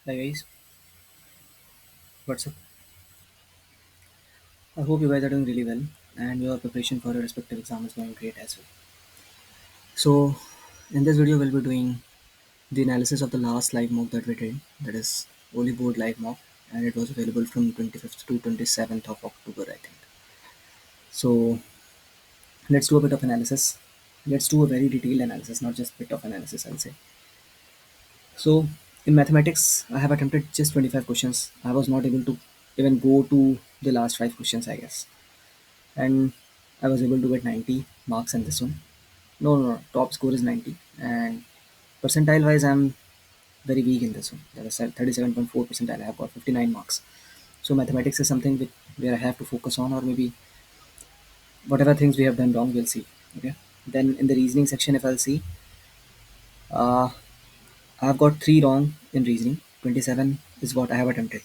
Hi guys, what's up? I hope you guys are doing really well and your preparation for your respective exam is going great as well. So, in this video, we'll be doing the analysis of the last live mock that we did, that is Oliveboard live mock, and it was available from 25th to 27th of October, I think. So, let's do a bit of analysis. Let's do a very detailed analysis, not just bit of analysis, I'll say. So, in mathematics, I have attempted just 25 questions. I was not able to even go to the last 5 questions, I guess. And I was able to get 90 marks in this one. No, top score is 90, and percentile wise, I'm very weak in this one. That is 37.4 percentile. I have got 59 marks. So mathematics is something where I have to focus on, or maybe whatever things we have done wrong, we'll see. Okay. Then in the reasoning section, if I'll see, uh, I have got 3 wrong in reasoning. 27 is what I have attempted,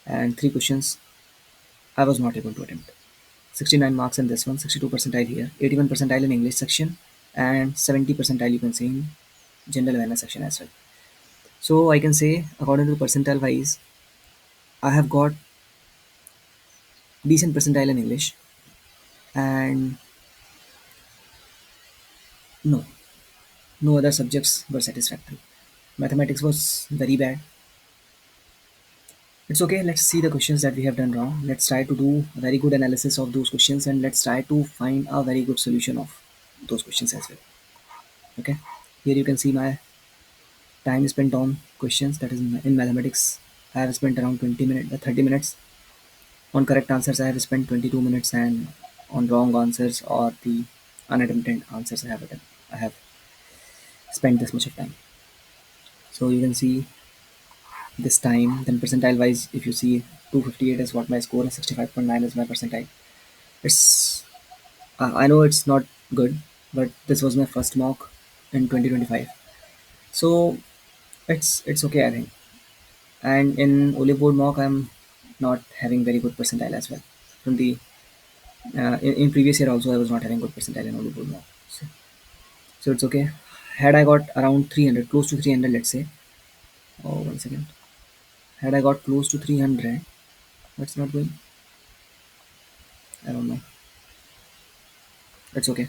and 3 questions I was not able to attempt. 69 marks in this one, 62 percentile here, 81 percentile in English section, and 70 percentile you can say in general awareness section as well. So I can say according to the percentile wise, I have got decent percentile in English, and no, no other subjects were satisfactory. Mathematics was very bad. It's okay. Let's see the questions that we have done wrong. Let's try to do a very good analysis of those questions, and let's try to find a very good solution of those questions as well. Okay. Here you can see my time spent on questions, that is in mathematics. I have spent around 20 minutes, 30 minutes. On correct answers, I have spent 22 minutes, and on wrong answers or the unattempted answers, I have spent this much of time. So you can see this time. Then percentile wise, if you see 258 is what my score is, 65.9 is my percentile. It's I know it's not good, but this was my first mock in 2025, so it's okay I think. And in Oliveboard mock, I'm not having very good percentile as well. From the in previous year also, I was not having good percentile in Oliveboard mock. So it's okay. Had I got around 300, close to 300, let's say. Oh, 1 second. Had I got close to 300, that's not going. I don't know. That's okay.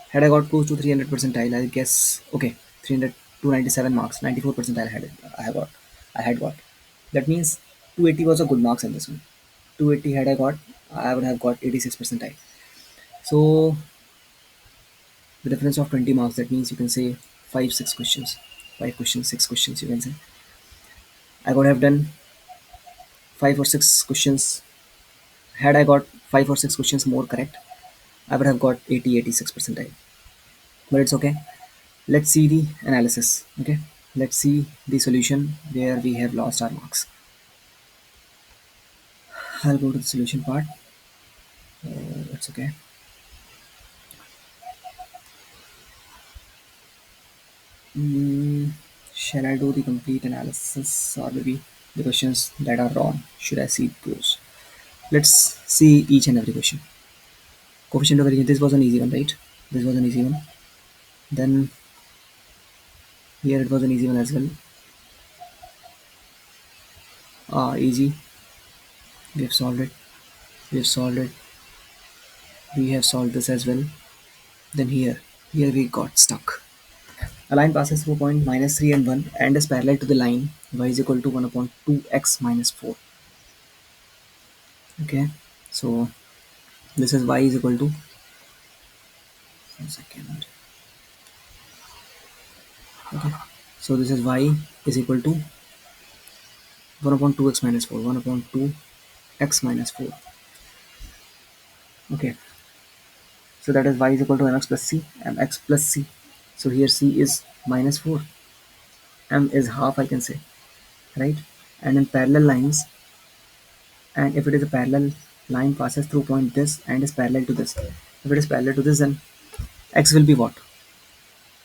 Had I got close to 300 percentile, I guess okay. 300, 297 marks, 94 percentile I have got. I had got. That means 280 was a good marks in this one. 280 had I got, I would have got 86 percentile. So the difference of 20 marks, that means you can say 5 6 questions, 5 questions, 6 questions, you can say. I could have done 5 or 6 questions. Had I got 5 or 6 questions more correct, I would have got 80 86 percentile. But it's okay. Let's see the analysis. Okay, let's see the solution where we have lost our marks. I'll go to the solution part. It's okay. Mm, shall I do the complete analysis, or maybe the questions that are wrong? Should I see those? Let's see each and every question. Coefficient of variation. This was an easy one, right? This was an easy one. Then here it was an easy one as well. Easy. We have solved it. We have solved it. We have solved this as well. Then here we got stuck. A line passes through point -3 and 1 and is parallel to the line y is equal to 1 upon 2x minus 4. Okay, so this is y is equal to 1 second. Okay, so this is y is equal to 1 upon 2x minus 4, 1 upon 2x minus 4. Okay, so that is y is equal to mx plus c, mx plus c. So here c is minus 4, m is half, I can say, right? And in parallel lines, and if it is a parallel line passes through point this and is parallel to this. If it is parallel to this, then x will be what?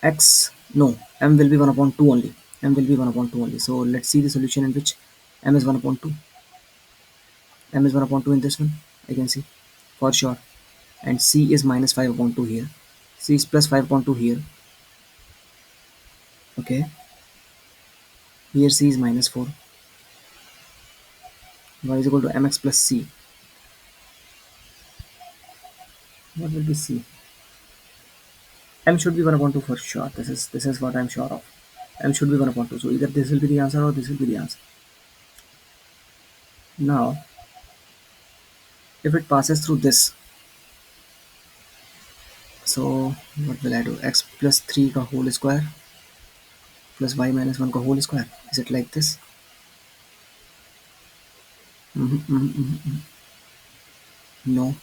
X, no, m will be 1 upon 2 only. M will be 1 upon 2 only. So let's see the solution in which m is 1 upon 2. M is 1 upon 2 in this one, I can see for sure. And c is minus 5 upon 2 here. C is plus 5 upon 2 here. Okay. Here c is minus 4. Y is equal to mx plus c. What will be c? M should be 1 upon 2 for sure. This is what I'm sure of. M should be 1 upon 2. So either this will be the answer or this will be the answer. Now, if it passes through this, so what will I do? X plus 3 ka whole square plus y minus 1 ka whole square. Is it like this? No,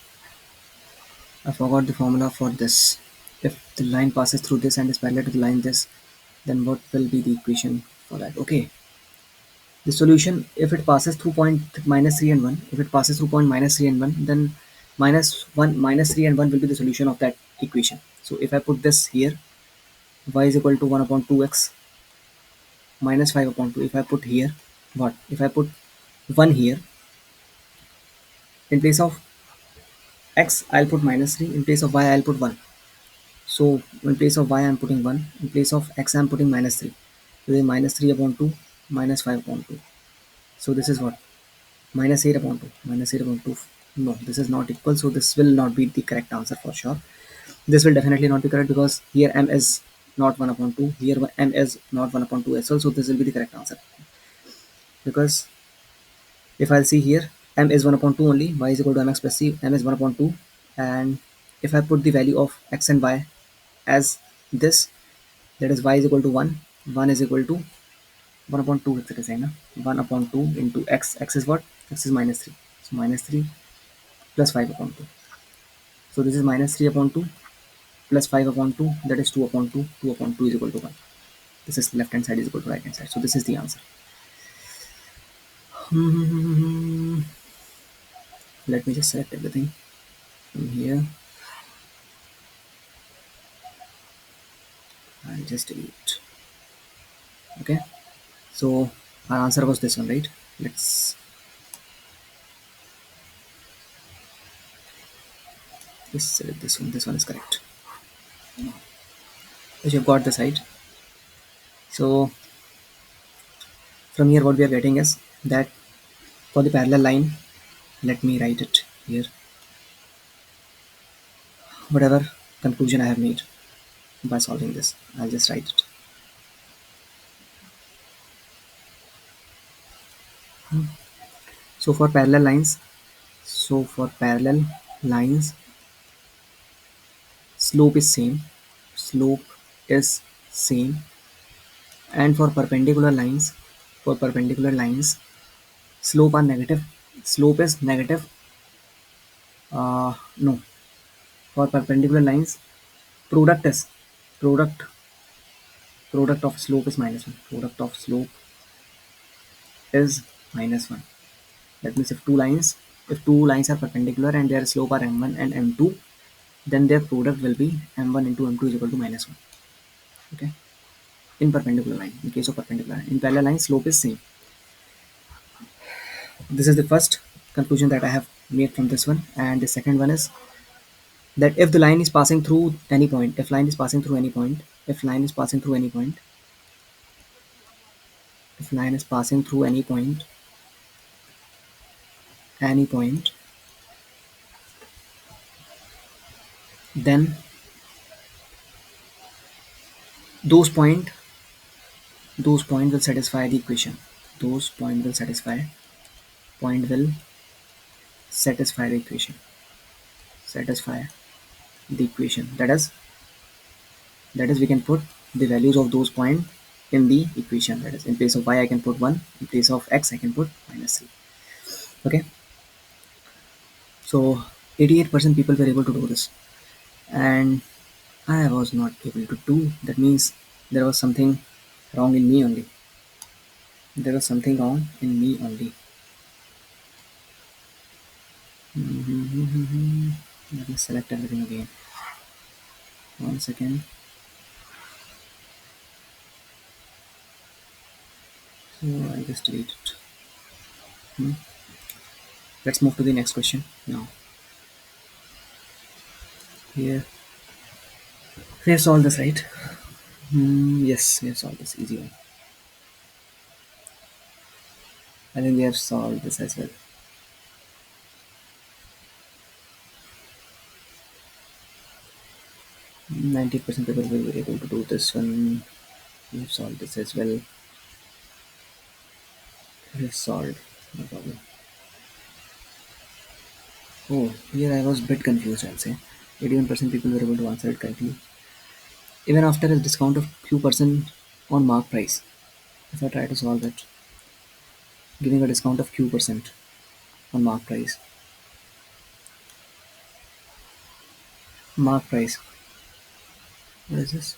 I forgot the formula for this. If the line passes through this and is parallel to the line this, then what will be the equation for that? Okay, the solution, if it passes through point minus 3 and 1, if it passes through point minus 3 and 1, then minus 1 minus 3 and 1 will be the solution of that equation. So if I put this here, y is equal to 1 upon 2x minus 5 upon 2. If I put here, what? If I put 1 here, in place of x, I'll put minus 3. In place of y, I'll put 1. So in place of y, I'm putting 1. In place of x, I'm putting minus 3. So then minus 3 upon 2, minus 5 upon 2. So this is what? Minus 8 upon 2. Minus 8 upon 2. No, this is not equal. So this will not be the correct answer for sure. This will definitely not be correct because here m is not 1 upon 2. Here m is not 1 upon 2 as well. So this will be the correct answer. Because if I'll see here, m is 1 upon 2 only. Y is equal to mx plus c. M is 1 upon 2. And if I put the value of x and y as this, that is y is equal to 1. 1 is equal to 1 upon 2 etc. 1 upon 2 into x. X is what? X is minus 3. So minus 3 plus 5 upon 2. So this is minus 3 upon 2 plus 5 upon 2. That is 2 upon 2. 2 upon 2 is equal to 1. This is left hand side is equal to right hand side. So this is the answer. Let me just select everything from here. I'll just delete. Okay. So our answer was this one, right? Let's just select this one. This one is correct. As you've got this right. So from here what we are getting is that for the parallel line, let me write it here. Whatever conclusion I have made by solving this, I'll just write it. So for parallel lines, slope is same. Slope is same. And for perpendicular lines, slope are negative. Slope is negative. No. For perpendicular lines, product is product product of slope is minus 1. Product of slope is minus 1. That means if two lines are perpendicular and their slope are m1 and m2, then their product will be m1 into m2 is equal to minus 1. Okay. In perpendicular line, in case of perpendicular line. In parallel line, slope is same. This is the first conclusion that I have made from this one. And the second one is that if the line is passing through any point, if line is passing through any point, if line is passing through any point, if line is passing through any point, then those point will satisfy the equation. Those point will satisfy the equation. Satisfy the equation. That is we can put the values of those point in the equation. That is, in place of y I can put 1, in place of x I can put minus 3. Okay. So 88% people were able to do this, and I was not able to do. That means there was something wrong in me only. There was something wrong in me only. Let me select everything again. 1 second. So I'll just delete it. Let's move to the next question now. Here we have solved this, right? Yes, we have solved this. Easy one. I think we have solved this as well. 90% people will be able to do this one. We have solved this as well. We have solved. No problem. Oh, here I was a bit confused, I'll say. 81% people were able to answer it correctly. Even after a discount of Q% on mark price. If I try to solve it, giving a discount of Q% on mark price. Mark price. What is this?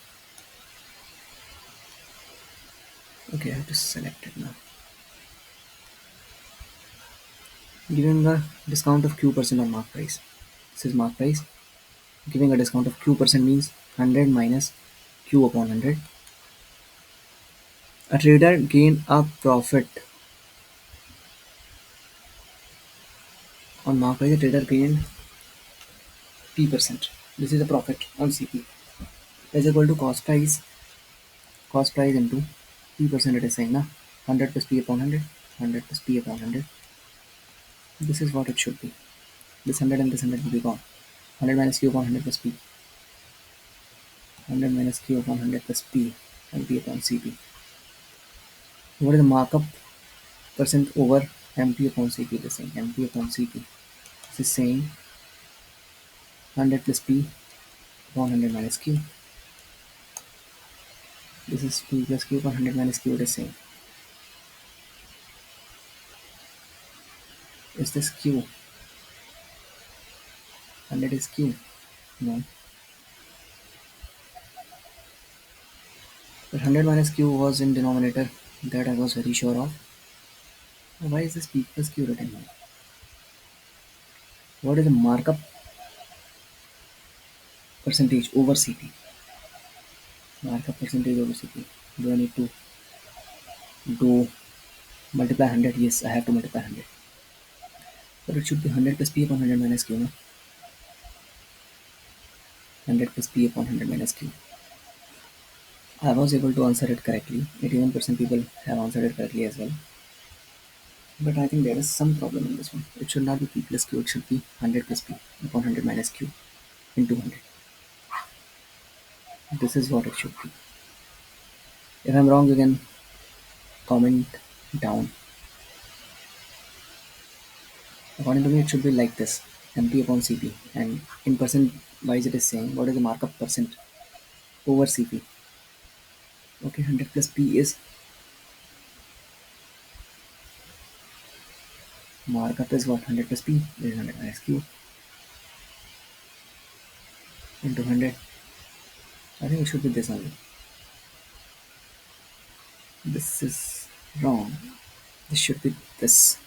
Okay, I have to select it now. Giving a discount of Q% on mark price. This is mark price. Giving a discount of Q% means 100 minus Q upon 100. A trader gain a profit on mark price. A trader gained P%. This is the profit on CP. Is equal to cost price into P% it is saying na 100 plus P upon 100, 100 plus P upon 100. This is what it should be. This 100 and this 100 will be gone. 100 minus Q upon 100 plus P. 100 minus Q upon 100 plus P and P upon CP. What is the markup percent over MP upon CP? It is saying MP upon CP. This is saying 100 plus P upon 100 minus Q. This is P plus Q upon 100 minus Q. It is saying. Is this Q? 100 is Q. No. But 100 minus Q was in denominator. That I was very sure of. Why is this P plus Q written here? What is the markup percentage over CP? Markup percentage over CP. Do I need to do multiply 100? Yes, I have to multiply 100. But it should be 100 plus P upon 100 minus Q. No? 100 plus P upon 100 minus Q. I was able to answer it correctly. 81% people have answered it correctly as well. But I think there is some problem in this one. It should not be P plus Q. It should be 100 plus P upon 100 minus Q into 100. This is what it should be. If I'm wrong, you can comment down. According to me, it should be like this: MP upon CP, and in percent wise, it is saying what is the markup percent over CP. Okay, 100 plus P is markup is what? 100 plus P is 100 minus Q into 100. I think it should be this only. This is wrong. This should be this.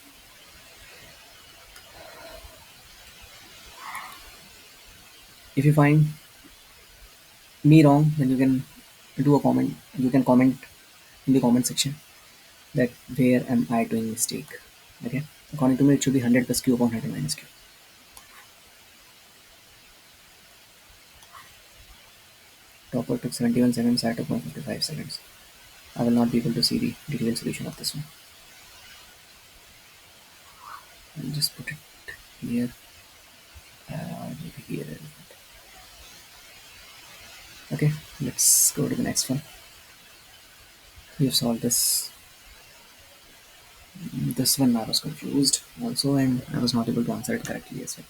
If you find me wrong, then you can do a comment. You can comment in the comment section that where am I doing mistake. Okay. According to me, it should be 100 plus Q upon 100 minus Q. Topper took 71 seconds. I took 155 seconds. I will not be able to see the detailed solution of this one. I'll just put it here. Maybe here. Okay, let's go to the next one. We have solved this. This one I was confused also, and I was not able to answer it correctly as well.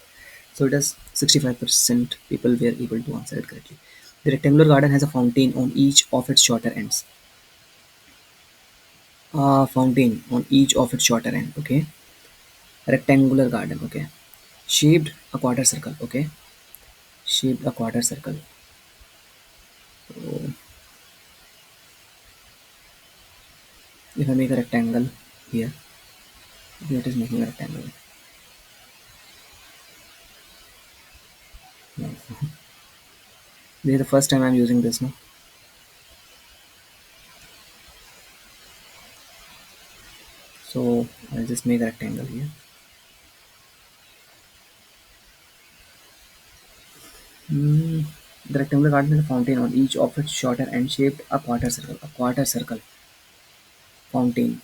So it is 65% people were able to answer it correctly. The rectangular garden has a fountain on each of its shorter ends. Fountain on each of its shorter end. Okay. Rectangular garden. Okay. Shaped a quarter circle. Okay. Shaped a quarter circle. So if I make a rectangle here, it is making a rectangle. No. This is the first time I'm using this now. So I'll just make a rectangle here. The rectangular garden has a fountain on each of its shorter end shaped a quarter circle. A quarter circle. Fountain.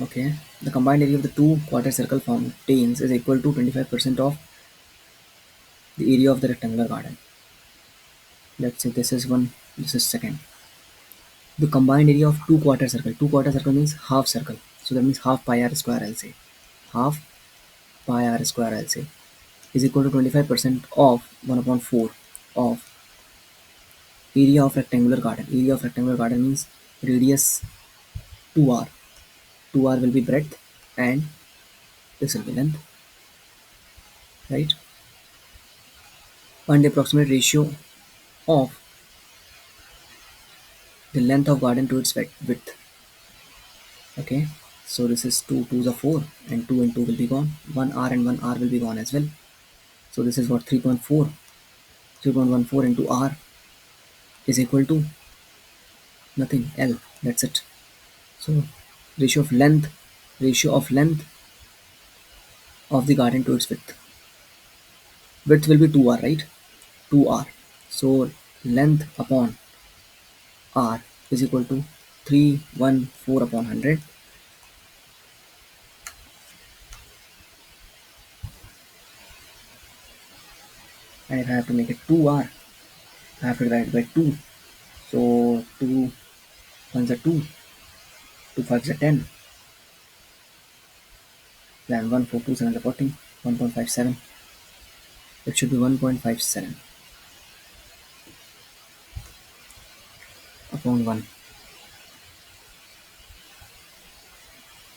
Okay, the combined area of the two quarter circle fountains is equal to 25% of the area of the rectangular garden. Let's say this is one, this is second. The combined area of two quarter circle means half circle. So that means half pi r square, I'll say. Half pi r square, I'll say, is equal to 25% of 1 upon 4 of area of rectangular garden. Area of rectangular garden means radius 2r. 2r will be breadth and this will be length, right? And the approximate ratio of the length of garden to its width. Okay, so this is 2 2s are 4 and 2 and 2 will be gone. 1r and 1r will be gone as well. So this is what 3.4. 3.14 into r is equal to nothing, L. That's it. So ratio of length of the garden to its width. Width will be 2r, right? 2r. So length upon r is equal to 314 upon 100. And if I have to make it 2r, I have to divide it by 2. So 2 ones are 2, 2 fives are 10, then 1 4 2 7 are 14, 1.57. It should be 1.57 upon 1.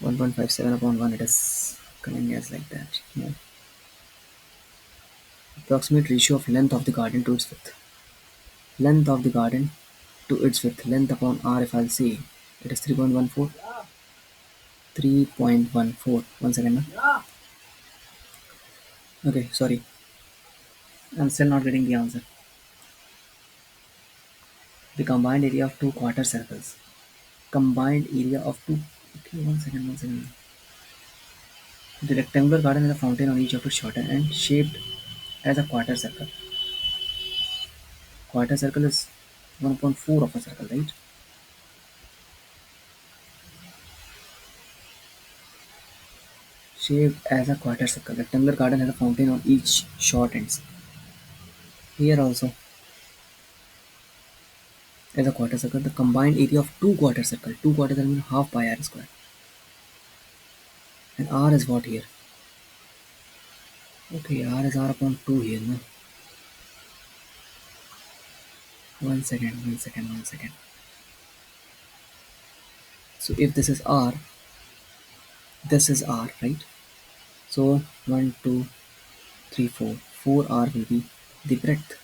1.57 upon 1, it is coming as like that. No. Approximate ratio of length of the garden to its width. Length of the garden to its width. Length upon r, if I'll say, it is 3.14. 3.14. 1 second. Okay, sorry. I'm still not getting the answer. The combined area of two quarter circles. Combined area of two. Okay, 1 second, 1 second. The rectangular garden is a fountain on each of its shorter and shaped as a quarter circle. Quarter circle is 1.4 of a circle, right? Shaped as a quarter circle. Rectangular garden has a fountain on each short ends. Here also as a quarter circle. The combined area of two quarter circle. Two quarter circle means half pi r square. And r is what here? Okay, r is r upon 2 here, no? 1 second, 1 second, 1 second. So if this is r, this is r, right? So 1, 2, 3, 4. 4r will be the breadth.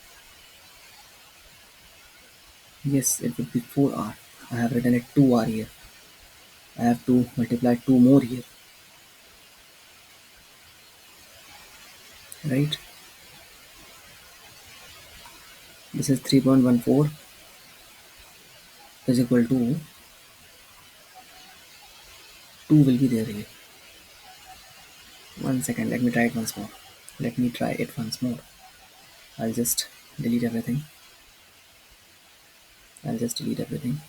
Yes, it would be 4r. I have written it 2r here. I have to multiply 2 more here, right? This is 3.14 is equal to 2 will be there here. 1 second, let me try it once more. Let me try it once more. I'll just delete everything. I'll just delete everything.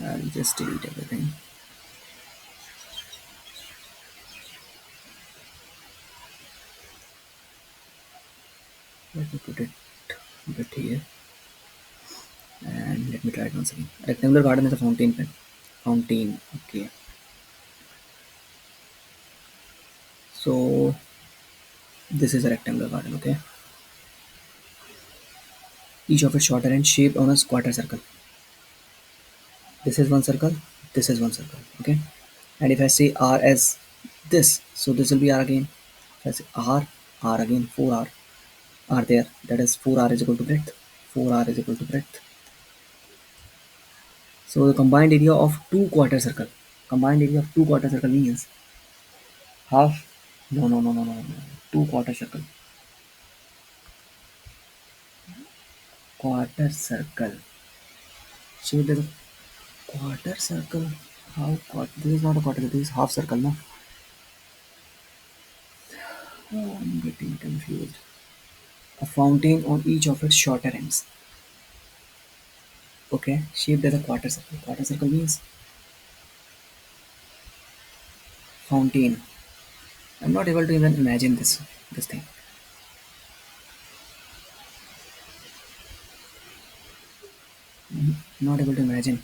I'll just delete everything. Let me put it a bit here. And let me try it once again. Rectangular garden is a fountain pen. Fountain, okay. So this is a rectangular garden, okay. Each of its shorter end shaped on a quarter circle. This is one circle, this is one circle, okay. And if I say r as this, so this will be r again. If I say r again, 4r are there. That is 4r is equal to breadth. 4r is equal to breadth. So the combined area of two quarter circle. Combined area of two quarter circle means half. No. Two quarter circle. Quarter circle. So there's a quarter circle. How quarter? This is not a quarter. This is half circle, no? Oh, I'm getting confused. A fountain on each of its shorter ends. Okay, shaped as a quarter circle. Quarter circle means fountain. I'm not able to even imagine this thing. Not able to imagine.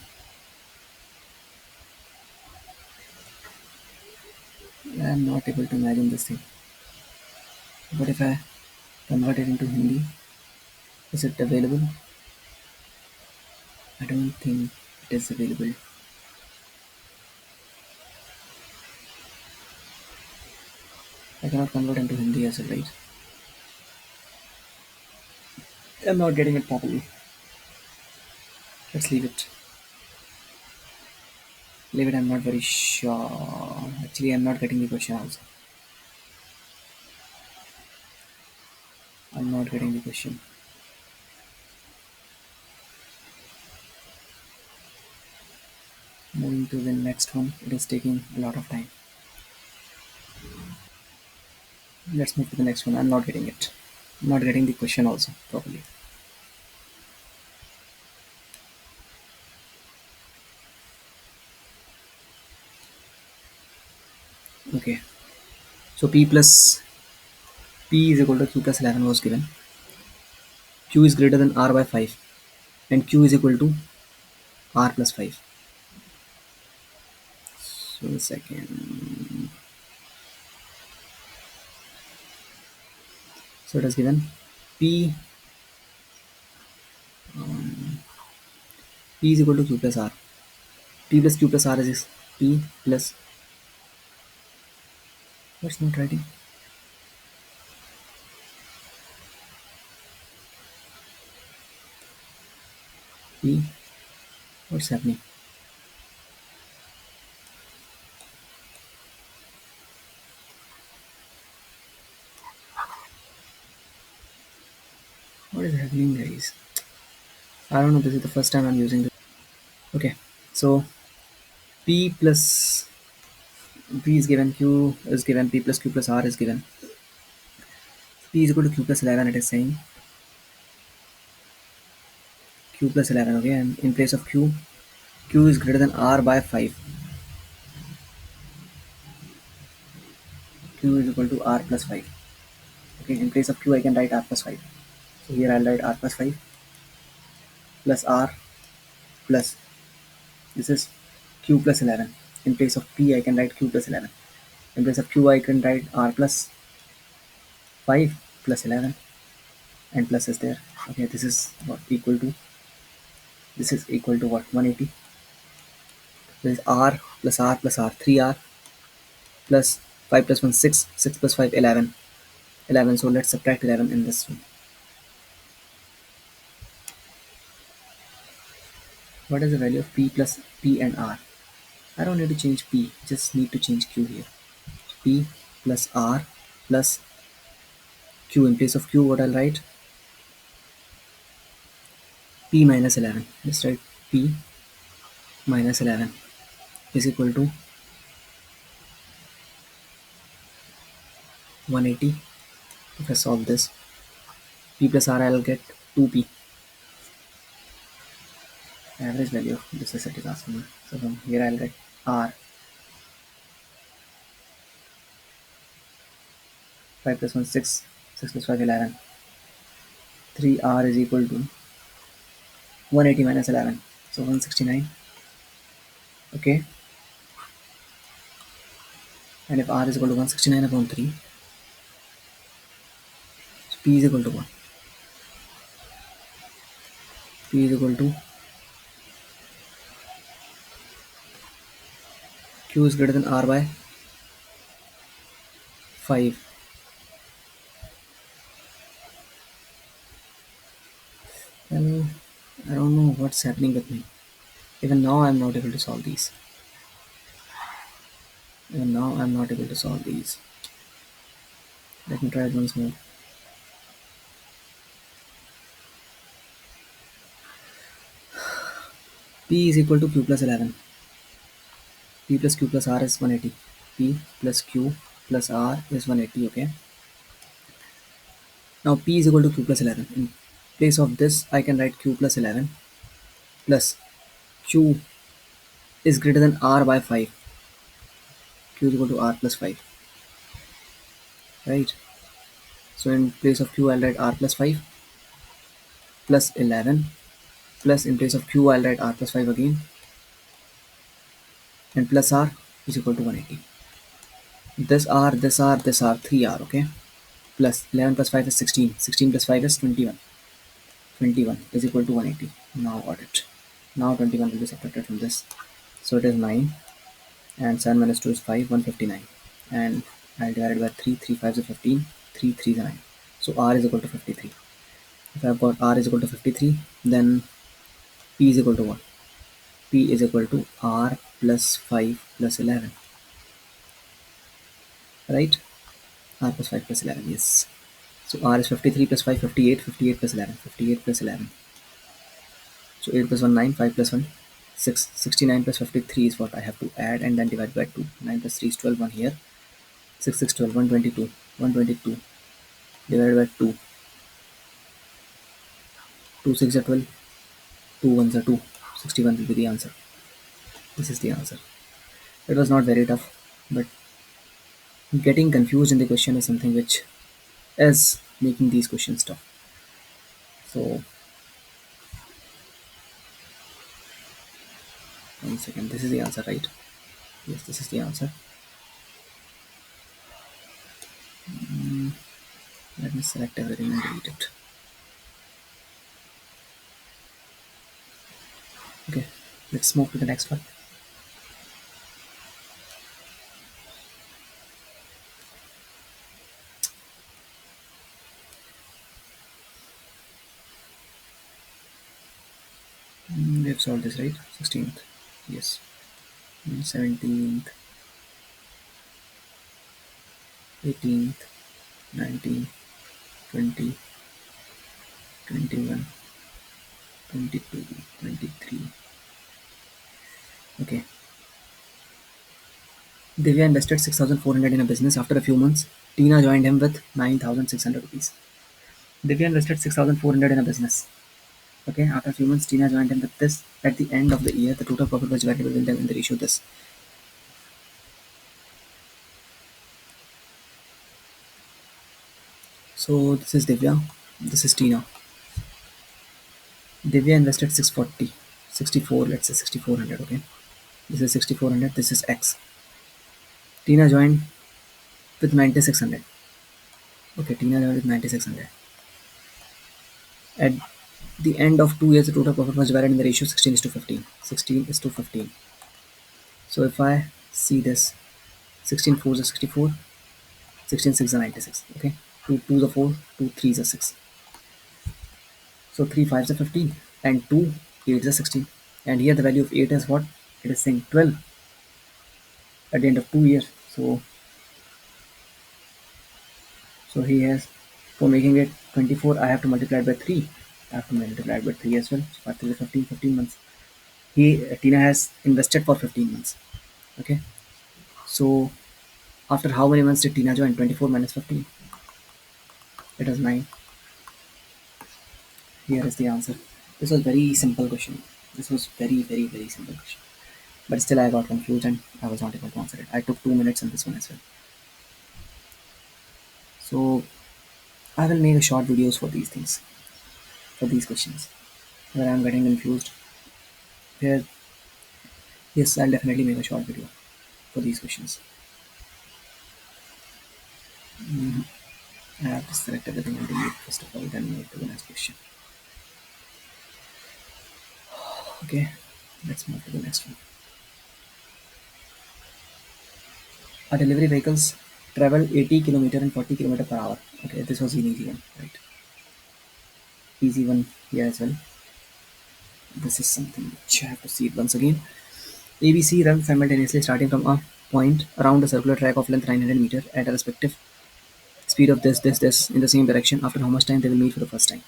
I'm not able to imagine this thing. What if I convert it into Hindi? Is it available? I don't think it is available. I cannot convert into Hindi as well, right? I'm not getting it properly. Let's leave it. Leave it, I'm not very sure. Actually, I'm not getting the question also. I'm not getting the question. Moving to the next one. It is taking a lot of time. Let's move to the next one. I'm not getting it. I'm not getting the question also properly. Okay. So P is equal to Q plus 11 was given. Q is greater than R by 5. And Q is equal to R plus 5. So a second. So it is given P P is equal to Q plus R. P plus Q plus R is P plus. What's not writing? P. What's happening? What is happening, guys? I don't know. This is the first time I'm using this. Okay. So P plus P is given. Q is given. P plus Q plus R is given. P is equal to Q plus 11. It is saying Q plus 11. Okay. And in place of Q is greater than R by 5. Q is equal to R plus 5. Okay. In place of Q, I can write R plus 5. So here I'll write R plus 5 plus R plus. This is Q plus 11. In place of P, I can write Q plus 11. In place of Q, I can write R plus 5 plus 11, and plus is there. Okay, this is what equal to. This is equal to what? 180. This is R plus R plus R. 3R plus 5 plus 1, 6. 6 plus 5, 11. 11. So let's subtract 11 in this one. What is the value of P plus P and R? I don't need to change P. Just need to change Q here. P plus R plus Q. In place of Q, what I'll write? P minus 11. Let's write P minus 11 is equal to 180. If I solve this, P plus R, I'll get 2P. Average value of this is it is asking me. So from here I'll get R. 5 plus 1, 6. 6 plus 5, 11. 3R is equal to 180 minus 11. So 169. Okay. And if R is equal to 169 upon 3, so P is equal to what? P is equal to Q is greater than R by 5. Well, I don't know what's happening with me. Even now I'm not able to solve these. Even now I'm not able to solve these. Let me try it once more. P is equal to Q plus 11. P plus Q plus R is 180. P plus Q plus R is 180. Okay. Now P is equal to Q plus 11. In place of this, I can write Q plus 11 plus q is greater than r by 5. Q is equal to r plus 5, right? So in place of q I'll write r plus 5 plus 11, plus in place of q I'll write r plus 5 again, and plus r is equal to 180. This r 3r, okay? Plus 11 plus 5 is 16. 16 plus 5 is 21. 21 is equal to 180. Now got it. Now 21 will be subtracted from this. So it is 9, and 7 minus 2 is 5, 159. And I'll divide it by 3, 3 5 is 15, 3 3 is 9. So r is equal to 53. If I've got r is equal to 53, then p is equal to what? P is equal to r plus 5 plus 11. Right? R plus 5 plus 11, yes. So r is 53 plus 5, 58, 58 plus 11, 58 plus 11. So 8 plus 1, 9, 5 plus 1, 6, 69 plus 53 is what I have to add and then divide by 2. 9 plus 3 is 12, 1 here. 6, 6, 12, 122, 122 divided by 2. 2, 6 are 12, 2 1s are 2. 61 will be the answer. This is the answer. It was not very tough, but getting confused in the question is something which is making these questions tough. So, 1 second, this is the answer, right? Yes, this is the answer. Let me select everything and delete it. Okay, let's move to the next one. We have solved this, right? 16th, yes. 17th, 18th, 19th, 20, 21, 22, 23. Okay. Divya invested 6,400 in a business. After a few months, Tina joined him with 9,600 rupees. Divya invested 6,400 in a business. Okay, after a few months, Tina joined him with this. At the end of the year, the total profit was divided between them in the ratio this. So this is Divya, this is Tina. Divya invested 640, 64, let's say 6,400, okay? This is 6,400, this is X. Tina joined with 9,600. Okay, Tina joined with 9,600. At the end of 2 years, the total profit was divided in the ratio 16 is to 15. 16 is to 15. So if I see this, 16 4s are 64, 16 6 are 96. Okay, 2 2s are 4, 2 3s are 6. So 3 5s are 15, and 2 8s are 16. And here the value of 8 is what? It is saying 12 at the end of 2 years. So he has, for making it 24, I have to multiply it by 3. I have to multiply it by 3 as well. So 5 3 is 15, 15 months. Tina has invested for 15 months. Okay. So after how many months did Tina join? 24 minus 15. It is 9. Here is the answer. This was very simple question. This was very, very, very simple question. But still I got confused and I was not able to answer it. I took 2 minutes on this one as well. So I will make a short videos for these things, for these questions. Where I am getting confused. Where, yes, I'll definitely make a short video for these questions. I have to select everything and delete first of all, then move to the next question. Okay, let's move to the next one. Our delivery vehicles travel 80 km and 40 km per hour. Okay, this was an easy one, right? Easy one here as well. This is something which I have to see it once again. ABC run simultaneously starting from a point around a circular track of length 900 meter at a respective speed of this in the same direction. After how much time they will meet for the first time?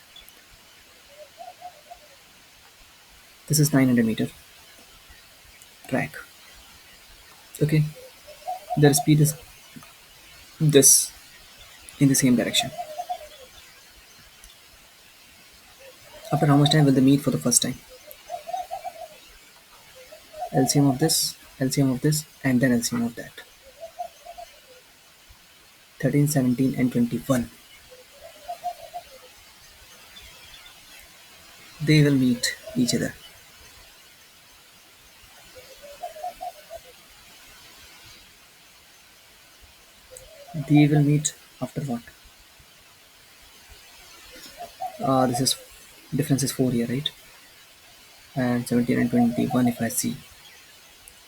This is 900 meter track. Okay, their speed is this in the same direction. After how much time will they meet for the first time? LCM of this, and then LCM of that. 13, 17, and 21. They will meet each other. They will meet after what? This is difference is 4 here, right? And 17 and 21 if I see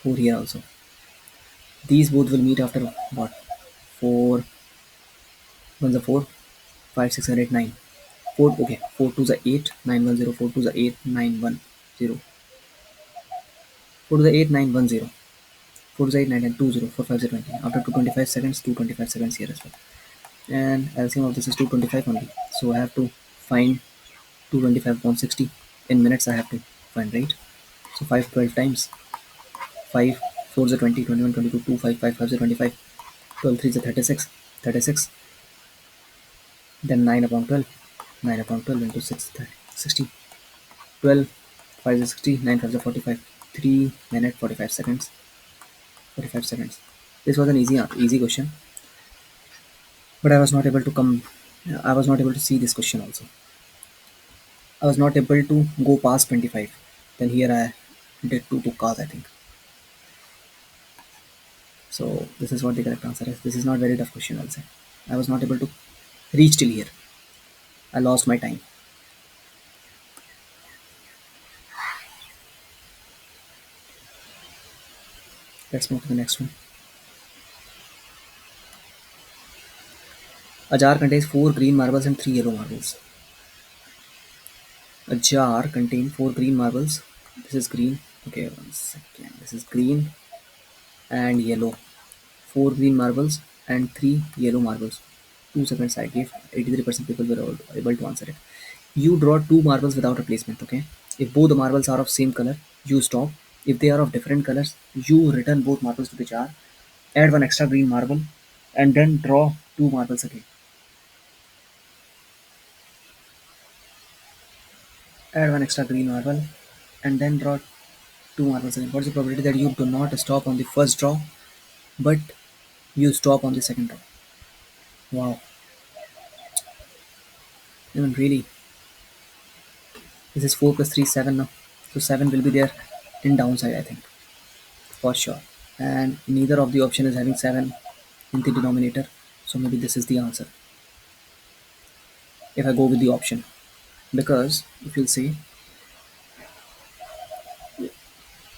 4 here also. These both will meet after what? 4, 1 is 4, 5, 6, 7, 8, 9. 4, okay, 4 2 is 8, 9, 1, 0, 4 2 is 8, 9, 1, 0. 4 to the 8, 9, 1, 0. 4 to the 8, 9, and 2, 0, 4, 5, 0, 20. After 225 seconds, 225 seconds here as well. And LCM of this is 225 only. So I have to find 225 upon 60. In minutes I have to find, right? So 5 12 times. 5 4 is 20, 21, 22, 2, 5, 5, 5 is 25. 12 3 is 36. 36. Then 9 upon 12. 9 upon 12 into 6, 60. 12, 5 is 60, 9 5 is 45. 3 minutes 45 seconds. 45 seconds. This was an easy question, but I was not able to come. I was not able to see this question also. I was not able to go past 25. Then here I did two tukas, I think. So this is what the correct answer is. This is not very tough question, I'll say. I was not able to reach till here. I lost my time. Let's move to the next one. A jar contains 4 green marbles and 3 yellow marbles. A jar contains 4 green marbles. This is green. Okay, 1 second. This is green and yellow. 4 green marbles and 3 yellow marbles. 2 seconds I gave. 83% people were able to answer it. You draw 2 marbles without replacement. Okay. If both the marbles are of same color, you stop. If they are of different colors, you return both marbles to the jar. Add 1 extra green marble, and then draw 2 marbles again. Add 1 extra green marble, and then draw 2 marbles again. What's the probability that you do not stop on the first draw, but you stop on the second draw? Wow. I mean, really. This is 4 plus 3 7 now. So 7 will be there in downside, I think, for sure. And neither of the option is having 7 in the denominator. So maybe this is the answer if I go with the option. Because if you'll see,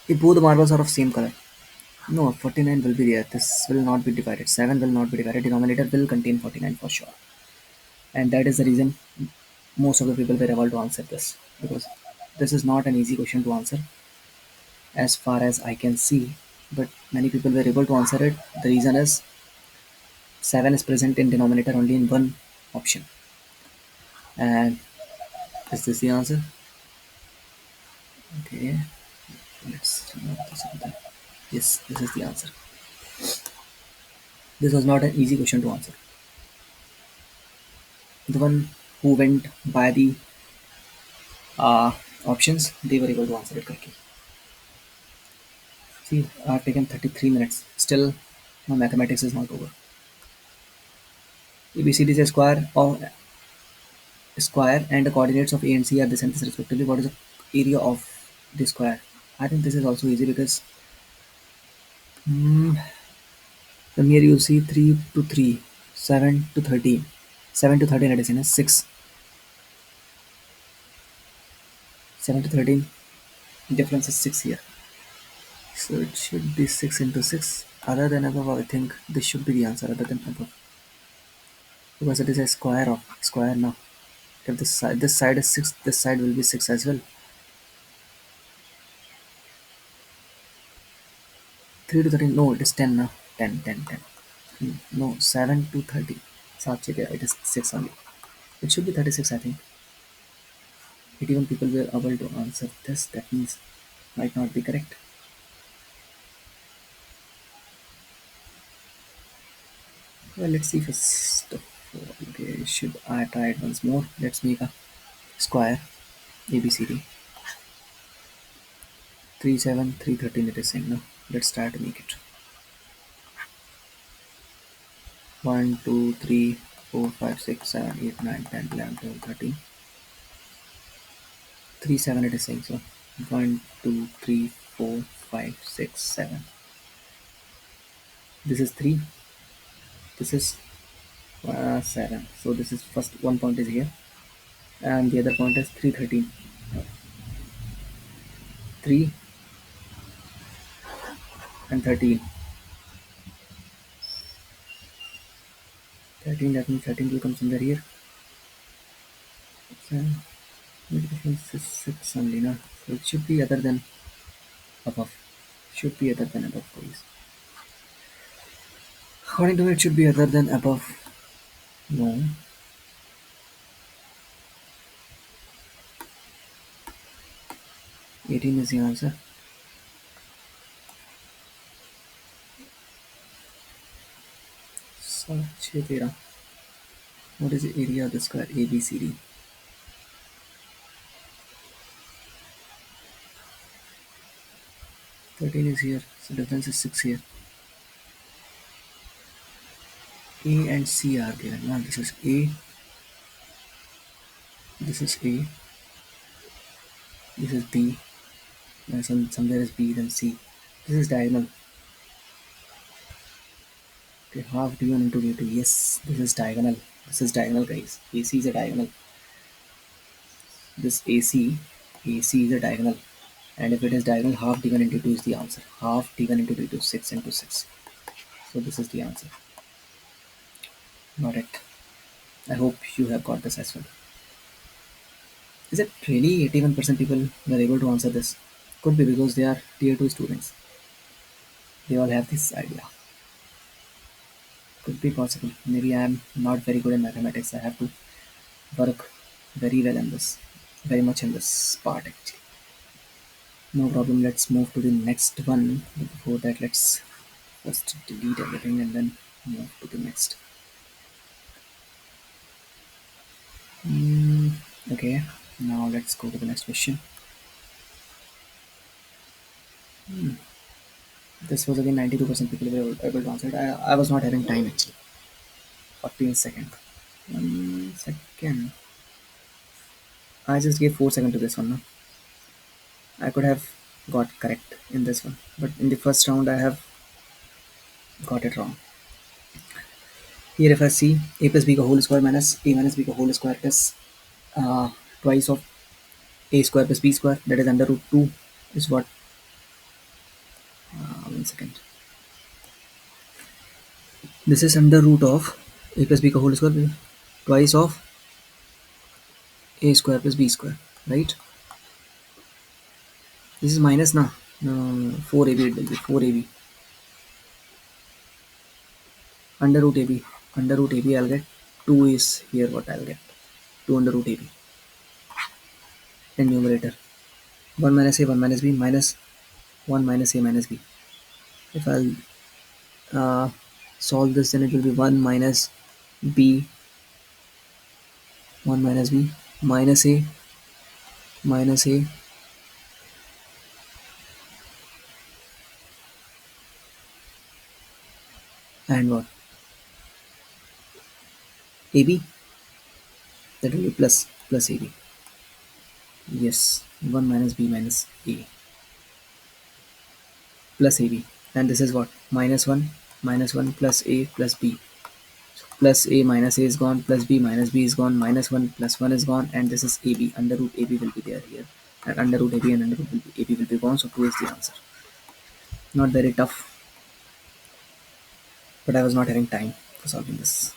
if both the marbles are of same color, no, 49 will be there. This will not be divided. 7 will not be divided. Denominator will contain 49 for sure. And that is the reason most of the people were able to answer this. Because this is not an easy question to answer as far as I can see. But many people were able to answer it. The reason is 7 is present in denominator only in one option. And is this the answer? Okay, let's note this on that. Yes, this is the answer. This was not an easy question to answer. The one who went by the uh, options, they were able to answer it correctly. See, I've taken 33 minutes. Still, my mathematics is not over. ABCD is a square and the coordinates of A and C are this and this respectively. What is the area of the square? I think this is also easy because from here you see 3 to 3, 7 to 13. 7 to 13 addition is 6. 7 to 13 difference is 6 here. So it should be 6 into 6. Other than above, I think this should be the answer other than above. Because it is a square of square now. If this side is 6, this side will be 6 as well. 3 to 13, no, it is 10 now. 10, 10, 10. No, 7 to 30. It is 6 only. It should be 36, I think. 81 people were able to answer this. That means might not be correct. Well, let's see first of all. Okay, should I try it once more? Let's make a square ABCD. 3, 7, 3, 13 it is saying now. Let's try to make it. 1, 2, 3, 4, 5, 6, 7, 8, 9, 10, 11, 12, 13. 3, 7 it is saying so. 1, 2, 3, 4, 5, 6, 7. This is 3. This is 7. So this is first one point is here. And the other point is 3, 13. 3 and 13. 13, that means 13 will come somewhere here. So, maybe difference is 6 only, no? So it should be other than above. Should be other than above, please. According to me, it should be other than above. No. 18 is the answer. Sachedera. What is the area of the square ABCD? 13 is here, so difference is 6 here. A and C are given. Now this is A, this is A, this is B, and somewhere is B, then C. This is diagonal. Okay, half D1 into D2. Yes, this is diagonal. This is diagonal, guys. AC is a diagonal. This AC is a diagonal. And if it is diagonal, half D1 into D2 is the answer. Half D1 into D2, 6 into 6. So this is the answer. Got it. I hope you have got this as well. Is it really 81% people were able to answer this? Could be because they are tier 2 students. They all have this idea. Could be possible. Maybe I am not very good in mathematics. I have to work very well in this. Very much in this part actually. No problem. Let's move to the next one. But before that, let's first delete everything and then move to the next. Okay, now let's go to the next question. This was again 92% people were able to answer it. I was not having time actually. 14 seconds. 1 second. I just gave 4 seconds to this one. No? I could have got correct in this one, but in the first round I have got it wrong. Here if I see a plus b ka whole square minus a minus b ka whole square plus twice of a square plus b square, that is under root 2 is what. 1 second. This is under root of a plus b ka whole square twice of a square plus b square, right? This is minus na. 4ab, it will be 4ab under root ab. Under root ab I'll get 2 is here what I'll get. 2 under root ab in numerator. 1 minus a 1 minus b minus 1 minus a minus b. If I'll solve this, then it will be 1 minus b 1 minus b minus a and what, ab, that will be plus ab. Yes, 1 minus b minus a plus ab, and this is what, minus 1 plus a plus b. Plus a minus a is gone, plus b minus b is gone, minus 1 plus 1 is gone, and this is ab. Under root ab will be there here, and under root ab and under root ab will be gone, so 2 is the answer. Not very tough, but I was not having time for solving this.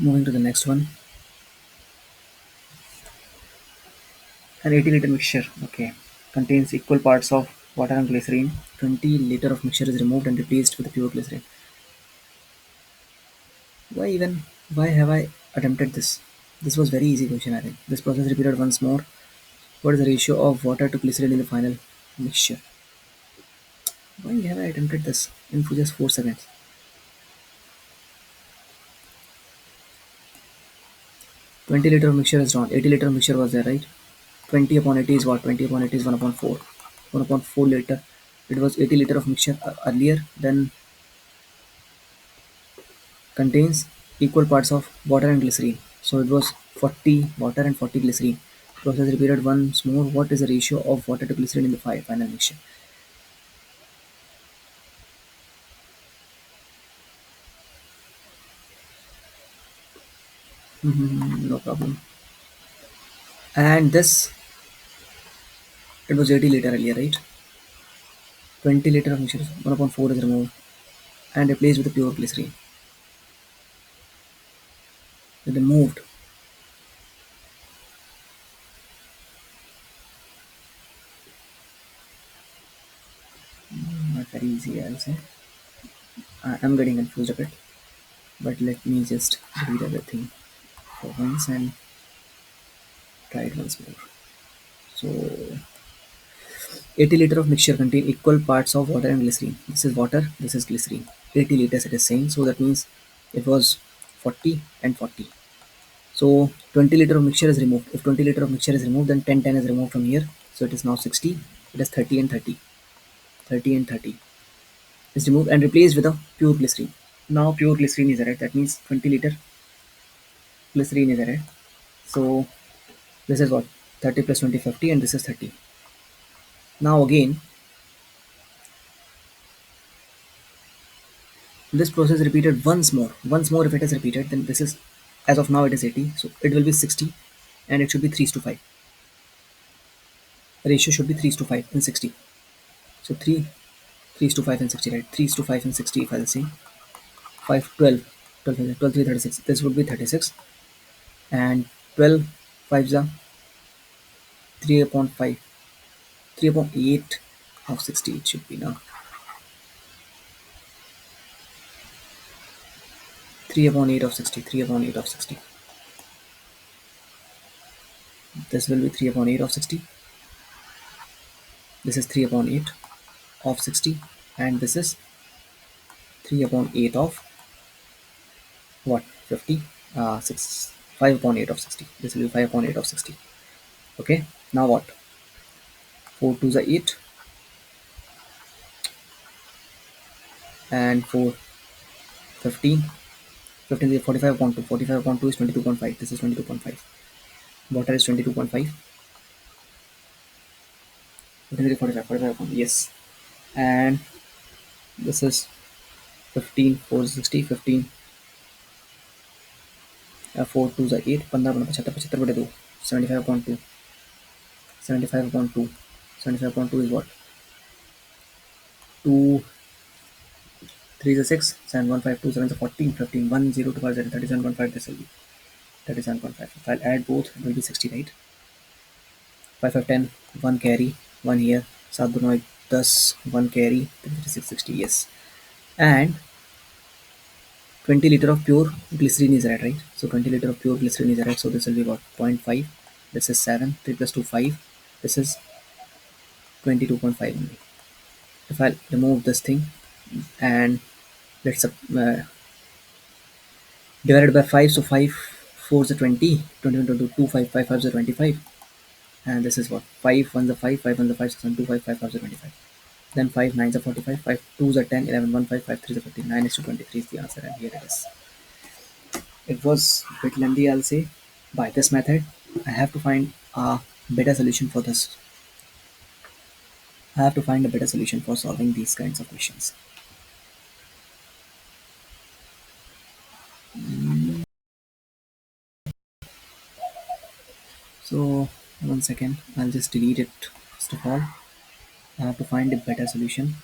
Moving to the next one. An 80-liter mixture, okay, contains equal parts of water and glycerine. 20 liter of mixture is removed and replaced with pure glycerine. Why have I attempted this? This was very easy question, I think. This process repeated once more. What is the ratio of water to glycerine in the final mixture? Why have I attempted this in just 4 seconds? 20 liter of mixture is drawn. 80 liter of mixture was there, right? 20 upon 80 is what? 20 upon 80 is 1 upon 4. 1 upon 4 liter. It was 80 liter of mixture earlier. Then contains equal parts of water and glycerine. So it was 40 water and 40 glycerine. Process repeated once more. What is the ratio of water to glycerine in the final mixture? No problem. And this, it was 80 liter earlier, right? 20 liter of mixture, 1 upon 4 is removed and replaced with the pure glycerine. Removed. Not very easy, I'll say. I'm getting confused a bit, but let me just read everything for once and try it once more. So 80 liter of mixture contain equal parts of water and glycerine. This is water, this is glycerine. 80 liters it is saying, so that means it was 40 and 40. So 20 liter of mixture is removed. If 20 liter of mixture is removed, then 10 is removed from here. So it is now 60. It is 30 and 30. 30 and 30 is removed and replaced with a pure glycerine. Now pure glycerine is added. That means 20 liter glycerine is added. So this is what? 30 plus 20, 50, and this is 30. Now again, this process repeated once more. Once more if it is repeated, then this is, as of now it is 80. So it will be 60 and it should be 3 to 5. Ratio should be 3 to 5 in 60. So 3 to 5 and 60, right? 3 to 5 and 60 if I'll say. 5, 12, 12, 12, 3, 36. This would be 36. And 12, 5 is 3 upon 5. 3 upon 8 of 60 it should be now. 3 upon 8 of 60. 3 upon 8 of 60. This will be 3 upon 8 of 60. This is 3 upon 8 of 60. And this is 3 upon 8 of what? 50. 6. 5 upon 8 of 60. This will be 5 upon 8 of 60. Okay. Now what? 4 to the 8. And 4, 15. 15 is 45 upon 2. 45 upon 2 is 22.5. This is 22.5. Water is 22.5. 15 is 45. 45 upon, yes. And this is 15. 4 is 60. 15. 4 to the 8. 15 upon 75. 75 बटे 2. 75 upon 2. 75 upon 2. 75 upon 2 is what? 2, 3 is a 6. 7, 1, 5, 2, 7 is a 14. 15. 1, 0, 2, 5, 0, 37.5. This will be 37.5. If I'll add both, it will be 60, right? 5, 5, 10. 1 carry. 1 here. 7, 2, 9, 10. 1 carry. 36, 60. Yes. And 20 liter of pure glycerine is added, right? So 20 liter of pure glycerine is added. So this will be what? 0.5. This is 7. 3 plus 2, 5. This is 22.5 only. If I remove this thing and let's divided by 5, so 5 4 is a 20, 20 into 2, 5, 5 5 is a 25, and this is what? 5 1 is a 5, 5 1 is a 5, 6 1 2, 5 5 5 is a 25. Then 5 9 is a 45, 5 2 is a 10, 11 1 5 5 3 is a 15, 9 is to 23 is the answer, and here it is. It was a bit lengthy, I'll say. By this method, I have to find a better solution for this. I have to find a better solution for solving these kinds of questions. So, one second, I'll just delete it first of all. I have to find a better solution.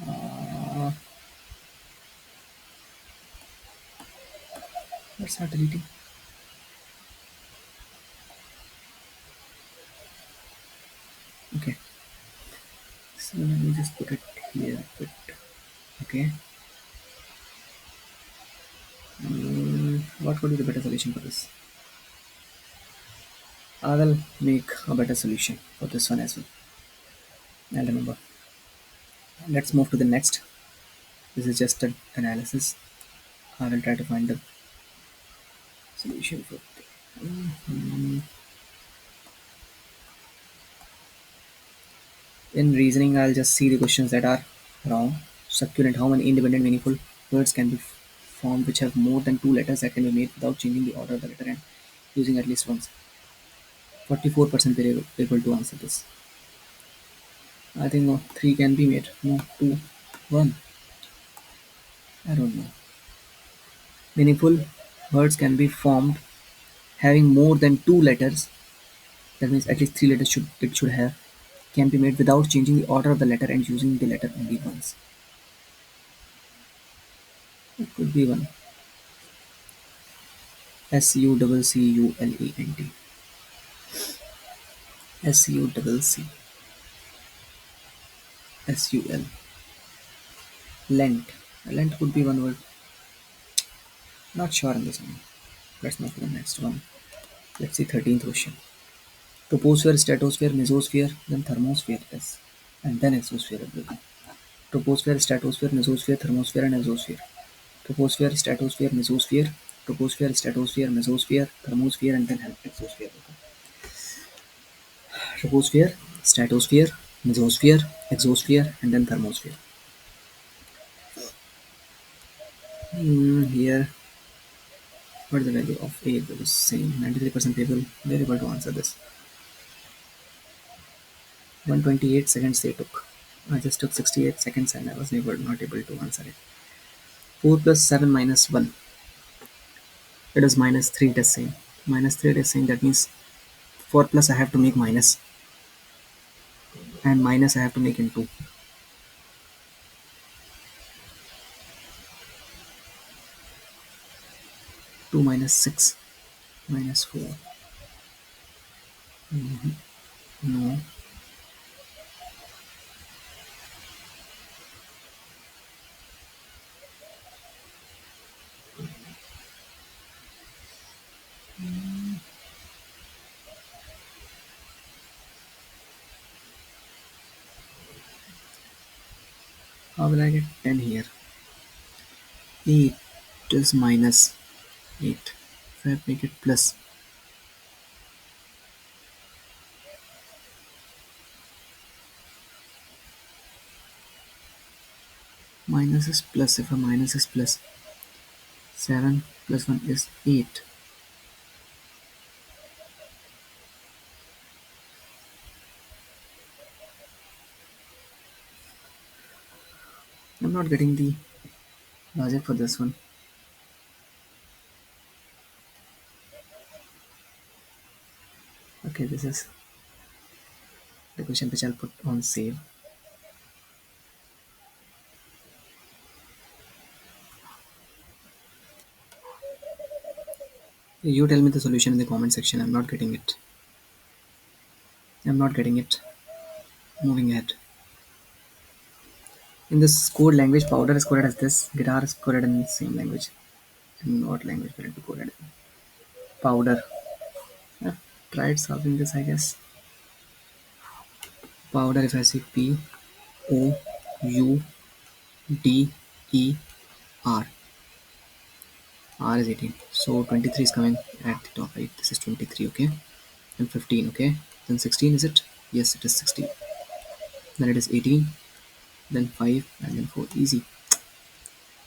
Uh, let's start deleting. Okay, so let me just put it here. Okay. What would be the better solution for this? I will make a better solution for this one as well. I'll remember. Let's move to the next. This is just an analysis. I will try to find the Solution for mm, in reasoning, I'll just see the questions that are wrong. Succulent. How many independent meaningful words can be formed which have more than two letters that can be made without changing the order of the letter and using at least once? 44% were able to answer this. I think no, three can be made. No, two, one. I don't know. Meaningful words can be formed having more than two letters. That means at least three letters should have. Can be made without changing the order of the letter and using the letter only once. It could be one. Succult. Succul. Lent. Lent could be one word. Not sure on this one. Let's move to the next one. Let's see 13th question. Troposphere, stratosphere, mesosphere, then thermosphere is. And then exosphere everything. Troposphere, stratosphere, mesosphere, thermosphere, and exosphere. Troposphere, stratosphere, mesosphere, troposphere, stratosphere, mesosphere, thermosphere, and then exosphere. Troposphere, stratosphere, mesosphere, exosphere, and then thermosphere. Here, what is the value of A? It was same. 93% people were able to answer this. 128 seconds they took. I just took 68 seconds and I was not able to answer it. 4 plus 7 minus 1. It is minus 3 it is saying. Minus 3 it is saying that means 4 plus I have to make minus and minus I have to make into. 2 minus 6 minus 4. No. How will I get 10 here? 8 is minus 8. If I make it plus, minus is plus. If a minus is plus, 7 plus 1 is 8. I'm not getting the logic for this one. Okay, this is the question which I'll put on save. You tell me the solution in the comment section. I'm not getting it. I'm not getting it. Moving ahead. In this code language, powder is coded as this. Guitar is coded in the same language. In what language will it be coded in? Powder. I've tried solving this, I guess. Powder, if I see P O U D E R. R is 18. So 23 is coming at the top, right? This is 23, okay? Then 15, okay? Then 16, is it? Yes, it is 16. Then it is 18. Then 5 and then 4. Easy.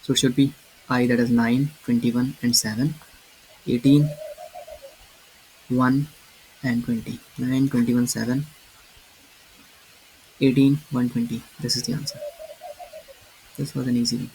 So it should be I, that is 9, 21 and 7. 18, 1 and 20. 9, 21, 7. 18, 120. This is the answer. This was an easy one.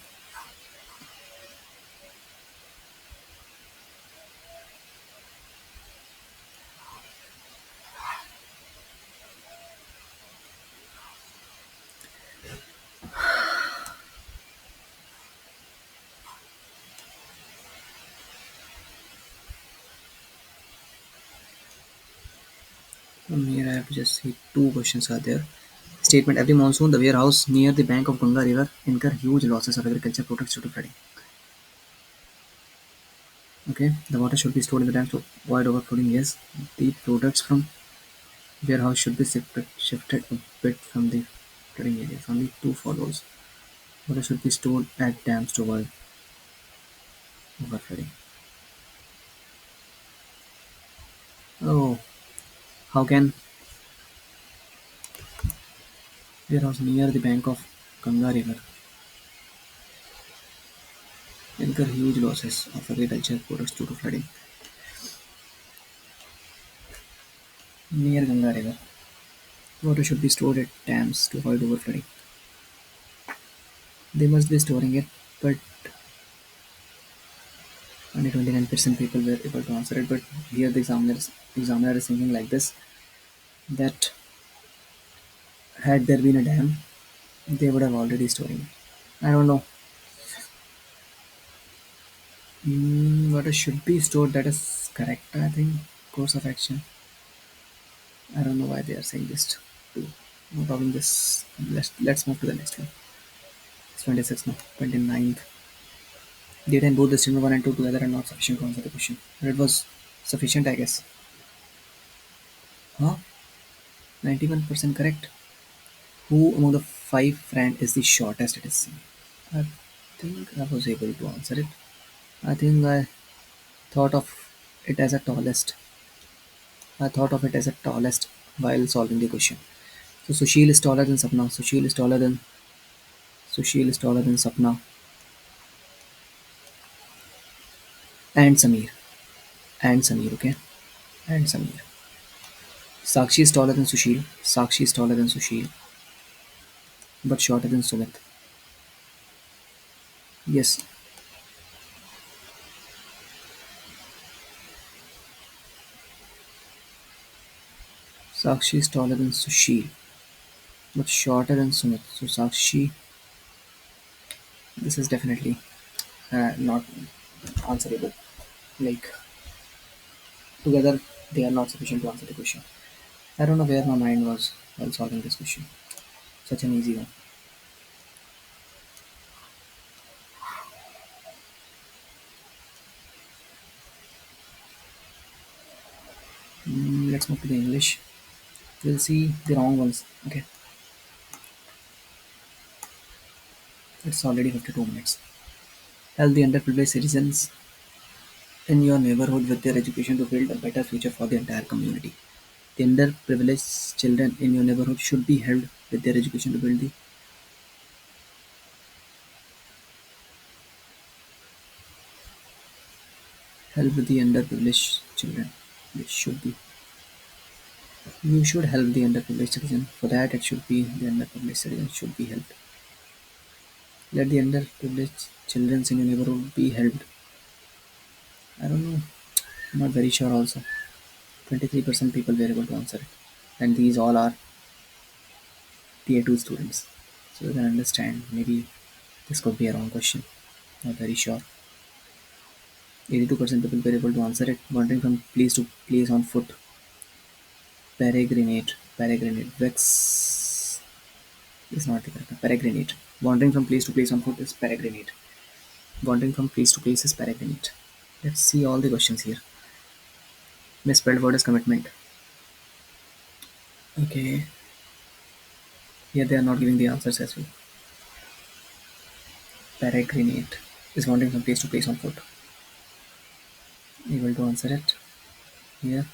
From here I have to just see two questions are there. Statement: every monsoon, the warehouse near the bank of Ganga River incur huge losses of agriculture products due to flooding. Okay, the water should be stored in the dams to avoid overflowing. Yes, the products from warehouse should be shifted a bit from the flooding areas. Only two follows. Water should be stored at dams to avoid overflowing. Oh, how can warehouse near the bank of Ganga River incur huge losses of agricultural products due to flooding near Ganga River? Water should be stored at dams to avoid overflooding. They must be storing it, but only 29% people were able to answer it. But here the examiner is thinking like this, that had there been a dam, they would have already storing it. I don't know. Water should be stored. That is correct. I think course of action. I don't know why they are saying this too. No problem. This let's move to the next one. It's 26 now. 29th. Data in both the statement 1 and 2 together are not sufficient to answer the question. But it was sufficient, I guess. Huh? 91% correct. Who among the five friend is the shortest it is seen? I think I was able to answer it. I think I thought of it as a tallest. I thought of it as a tallest while solving the question. So Sushil is taller than Sapna. Sushil is taller than Sapna and Samir. And Samir, okay? And Samir. Sakshi is taller than Sushil. Sakshi is taller than Sushil, but shorter than Sumit. Yes, Sakshi is taller than Sushil, but shorter than Sumit. So Sakshi, this is definitely not answerable. Like together, they are not sufficient to answer the question. I don't know where my mind was while solving this question. Such an easy one. Let's move to the English. We'll see the wrong ones. Okay, it's already 52 minutes. Help the underprivileged citizens in your neighborhood with their education to build a better future for the entire community. The underprivileged children in your neighborhood should be helped with their education to build the help the underprivileged children. It should be. You should help the underprivileged citizen. For that, it should be the underprivileged citizen should be helped. Let the underprivileged children in your neighborhood be helped. I don't know. I'm not very sure. Also, 23% people were able to answer it, and these all are tier 2 students. So you can understand. Maybe this could be a wrong question. Not very sure. 82% people were able to answer it. Wandering from place to place on foot. Peregrinate. Vex is not the correct. Peregrinate. Wandering from place to place on foot is peregrinate. Wandering from place to place is peregrinate. Let's see all the questions here. Misspelled word is commitment. Okay. Here they are not giving the answers as well. Peregrinate is wandering from place to place on foot. Able to answer it here.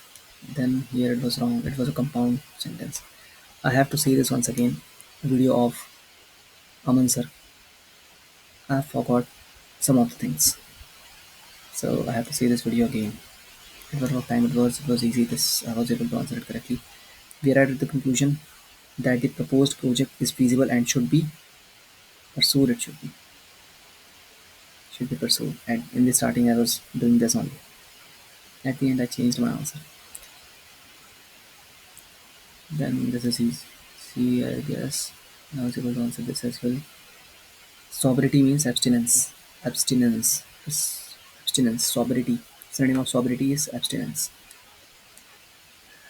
Then here it was wrong. It was a compound sentence. I have to say this once again. Video of Aman sir. I forgot some of the things. So I have to see this video again. What time it was easy. This I was able to answer it correctly. We arrived at the conclusion that the proposed project is feasible and should be pursued. It should be pursued. And in the starting, I was doing this only. At the end, I changed my answer. Then this is easy. See, I guess I was able to answer this as well. Sobriety means abstinence. Abstinence. Abstinence. Sobriety. Synonym of sobriety is abstinence.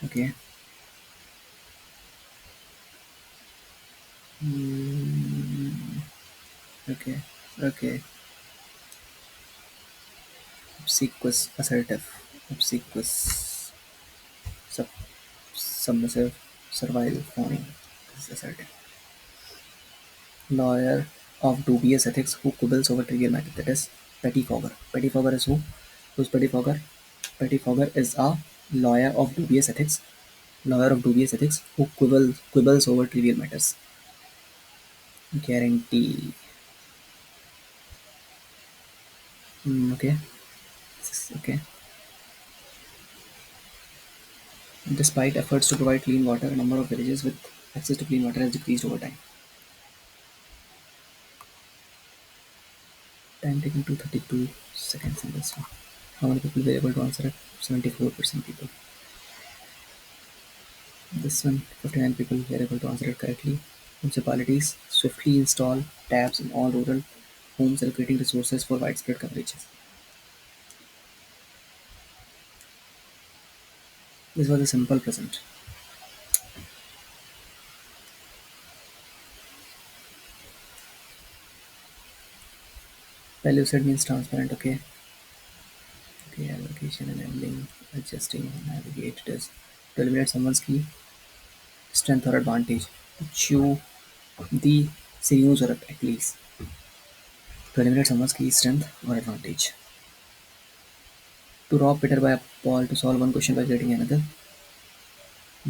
Okay. Mm, okay. Okay. Obsequious. Assertive. Obsequious. Sub- submissive. Servile. Fawning. This is assertive. Lawyer of dubious ethics who quibbles over trivial matter. That is pettifogger. Pettifogger is who? Who's pettifogger? Pettifogger is a Lawyer of dubious ethics. Lawyer of dubious ethics who quibbles over trivial matters. Guarantee. Okay. Okay. Despite efforts to provide clean water, a number of villages with access to clean water has decreased over time. Time taken to 32 seconds in this one. How many people were able to answer it? 74% people. This one, 59 people were able to answer it correctly. Municipalities swiftly install taps in all rural homes, allocating resources for widespread coverages. This was a simple present. Pellucid means transparent, okay. Okay, allocation, enabling, adjusting, navigate it is to eliminate someone's key strength or advantage. To chew the sinews or Achilles. To eliminate someone's key strength or advantage. To rob Peter by a ball to solve one question by getting another.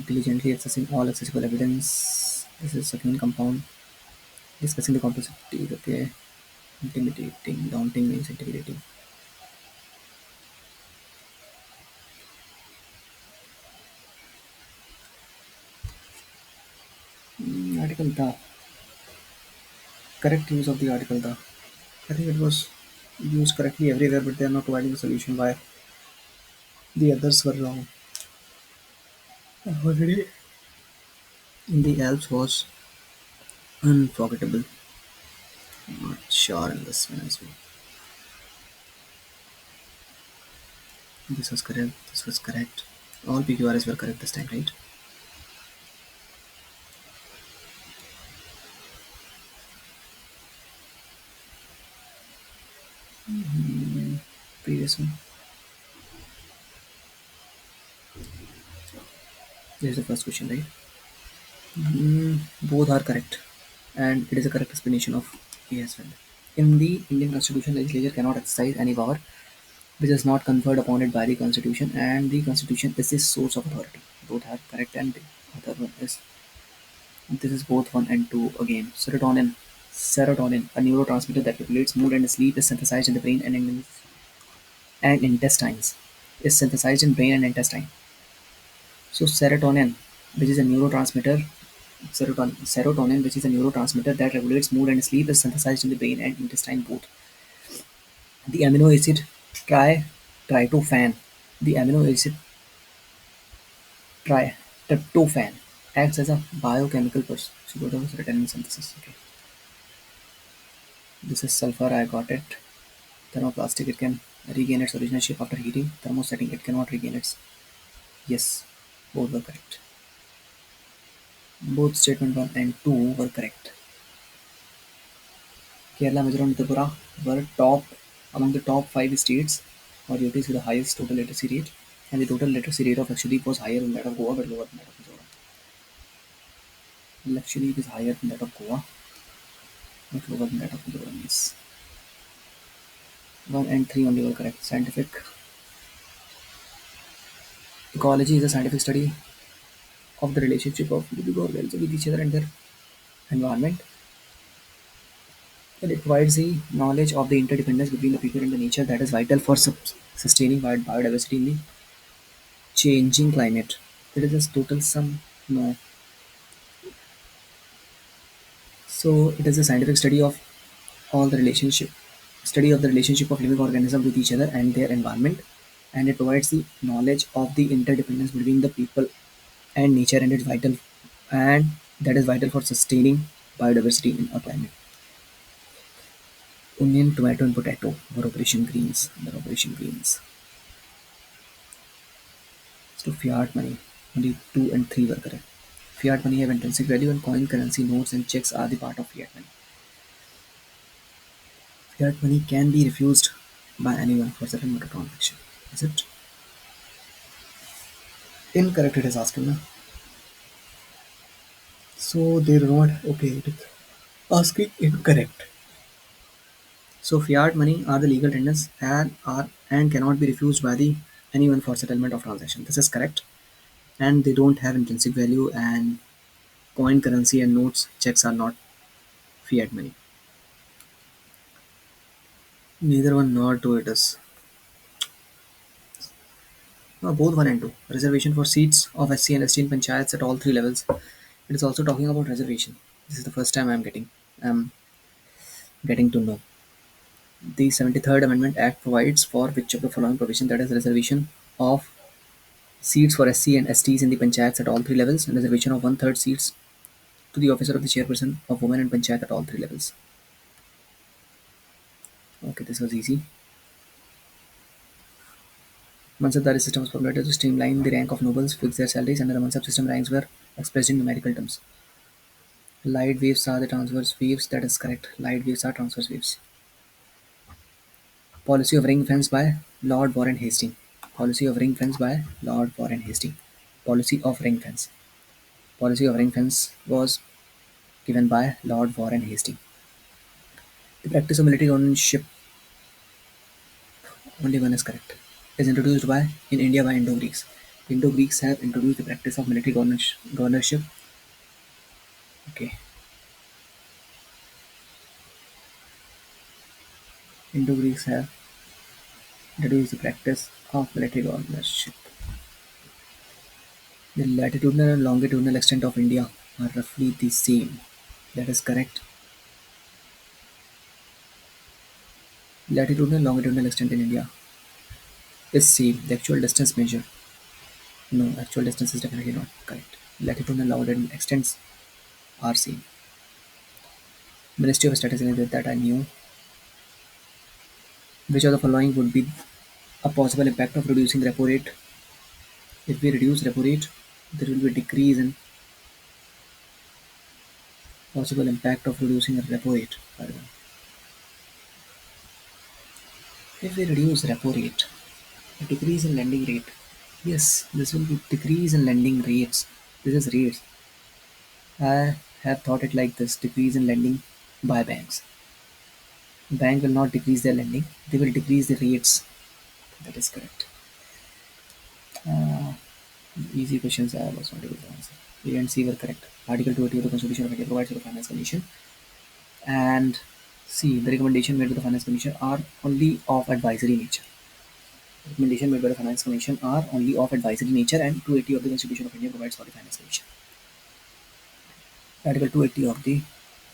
Diligently accessing all accessible evidence. This is second compound. Discussing the complexity, okay. Intimidating, daunting means intimidating. Article the correct use of the article the. I think it was used correctly everywhere, but they are not providing a solution why the others were wrong. Already in the Alps was unforgettable. Not sure in this one as well. This was correct. This was correct. All PQRs were correct this time, right? Previous one. This is the first question, right? Both are correct, and it is a correct explanation of A as well. In the Indian Constitution, legislature cannot exercise any power which is not conferred upon it by the Constitution, and the Constitution is the source of authority. Both are correct, and the other one is this is both one and two again. Serotonin. Serotonin, a neurotransmitter that regulates mood and sleep, is synthesized in the brain and intestines. Is synthesized in brain and intestine. So serotonin, which is a neurotransmitter, serotonin, which is a neurotransmitter that regulates mood and sleep, is synthesized in the brain and intestine both. The amino acid tryptophan, the amino acid tryptophan acts as a biochemical pursuit of serotonin synthesis. Okay, this is sulfur. I got it. Thermoplastic. It can regain its original shape after heating. Thermosetting. It cannot regain its. Yes, both were correct. Both statement one and two were correct. Kerala, Mizoram, and Tripura were top among the top five states or UTs with the highest total literacy rate, and the total literacy rate of Lakshadweep was higher than that of Goa but lower than that of Mizoram. Lakshadweep is higher than that of Goa but lower than that of Mizoram. Yes. 1 and 3 only were correct. Scientific ecology is a scientific study of the relationship of living organisms with each other and their environment. And it provides the knowledge of the interdependence between the people and the nature that is vital for sustaining biodiversity in the changing climate. It is a total sum. No. So it is a scientific all the relationship study of the relationship of living organisms with each other and their environment, and it provides the knowledge of the interdependence between the people and nature, and it's vital and that is vital for sustaining biodiversity in a climate. Onion, tomato, and potato were Operation Greens. Operation Greens. So fiat money, only 2 and 3 were correct. Fiat money have intrinsic value, and coin, currency, notes, and checks are the part of fiat money. Fiat money can be refused by anyone for settlement of transaction. Is it? Incorrect, it is asking now. So they do not. Okay, it is asking incorrect. So fiat money are the legal tenders and cannot be refused by the anyone for settlement of transaction. This is correct. And they don't have intrinsic value, and coin currency and notes checks are not fiat money. Neither one nor two it is. No, both one and two. Reservation for seats of SC and ST in panchayats at all three levels. It is also talking about reservation. This is the first time I'm getting to know. The 73rd Amendment Act provides for which of the following provision, that is reservation of seats for SC and STs in the panchayats at all three levels, and reservation of one-third seats to the officer of the chairperson of women in panchayat at all three levels. Okay, this was easy. Mansabdari system was formulated to streamline the rank of nobles, fix their salaries, and the Mansab system ranks were expressed in numerical terms. Light waves are the transverse waves, that is correct. Light waves are transverse waves. Policy of ring fence by Lord Warren Hastings. Policy of ring fence by Lord Warren Hastings. Policy of ring fence. Policy of ring fence was given by Lord Warren Hastings. The practice of military ownership, only one is correct, is introduced by in India by Indo-Greeks. Indo-Greeks have introduced the practice of military governorship. Okay. Indo-Greeks have introduced the practice of military governorship. The latitudinal and longitudinal extent of India are roughly the same. That is correct. Latitudinal and longitudinal extent in India is same. The actual distance measured. No, actual distance is definitely not correct. Latitudinal and longitudinal extents are same. Ministry of Statistics, that I knew. Which of the following would be a possible impact of reducing repo rate? If we reduce repo rate, there will be a decrease in possible impact of reducing repo rate. Pardon. If we reduce repo rate, a decrease in lending rate. Yes, this will be decrease in lending rates. This is rates. I have thought it like this: decrease in lending by banks. Bank will not decrease their lending; they will decrease the rates. That is correct. Uh, Easy questions I was not able to answer. A and C were correct. Article 280 of the Constitution of India provides for the Finance Commission. And C, the recommendation made by the Finance Commission are only of advisory nature. Recommendation made by the Finance Commission are only of advisory nature, and 280 of the Constitution of India provides for the Finance Commission. Article 280 of the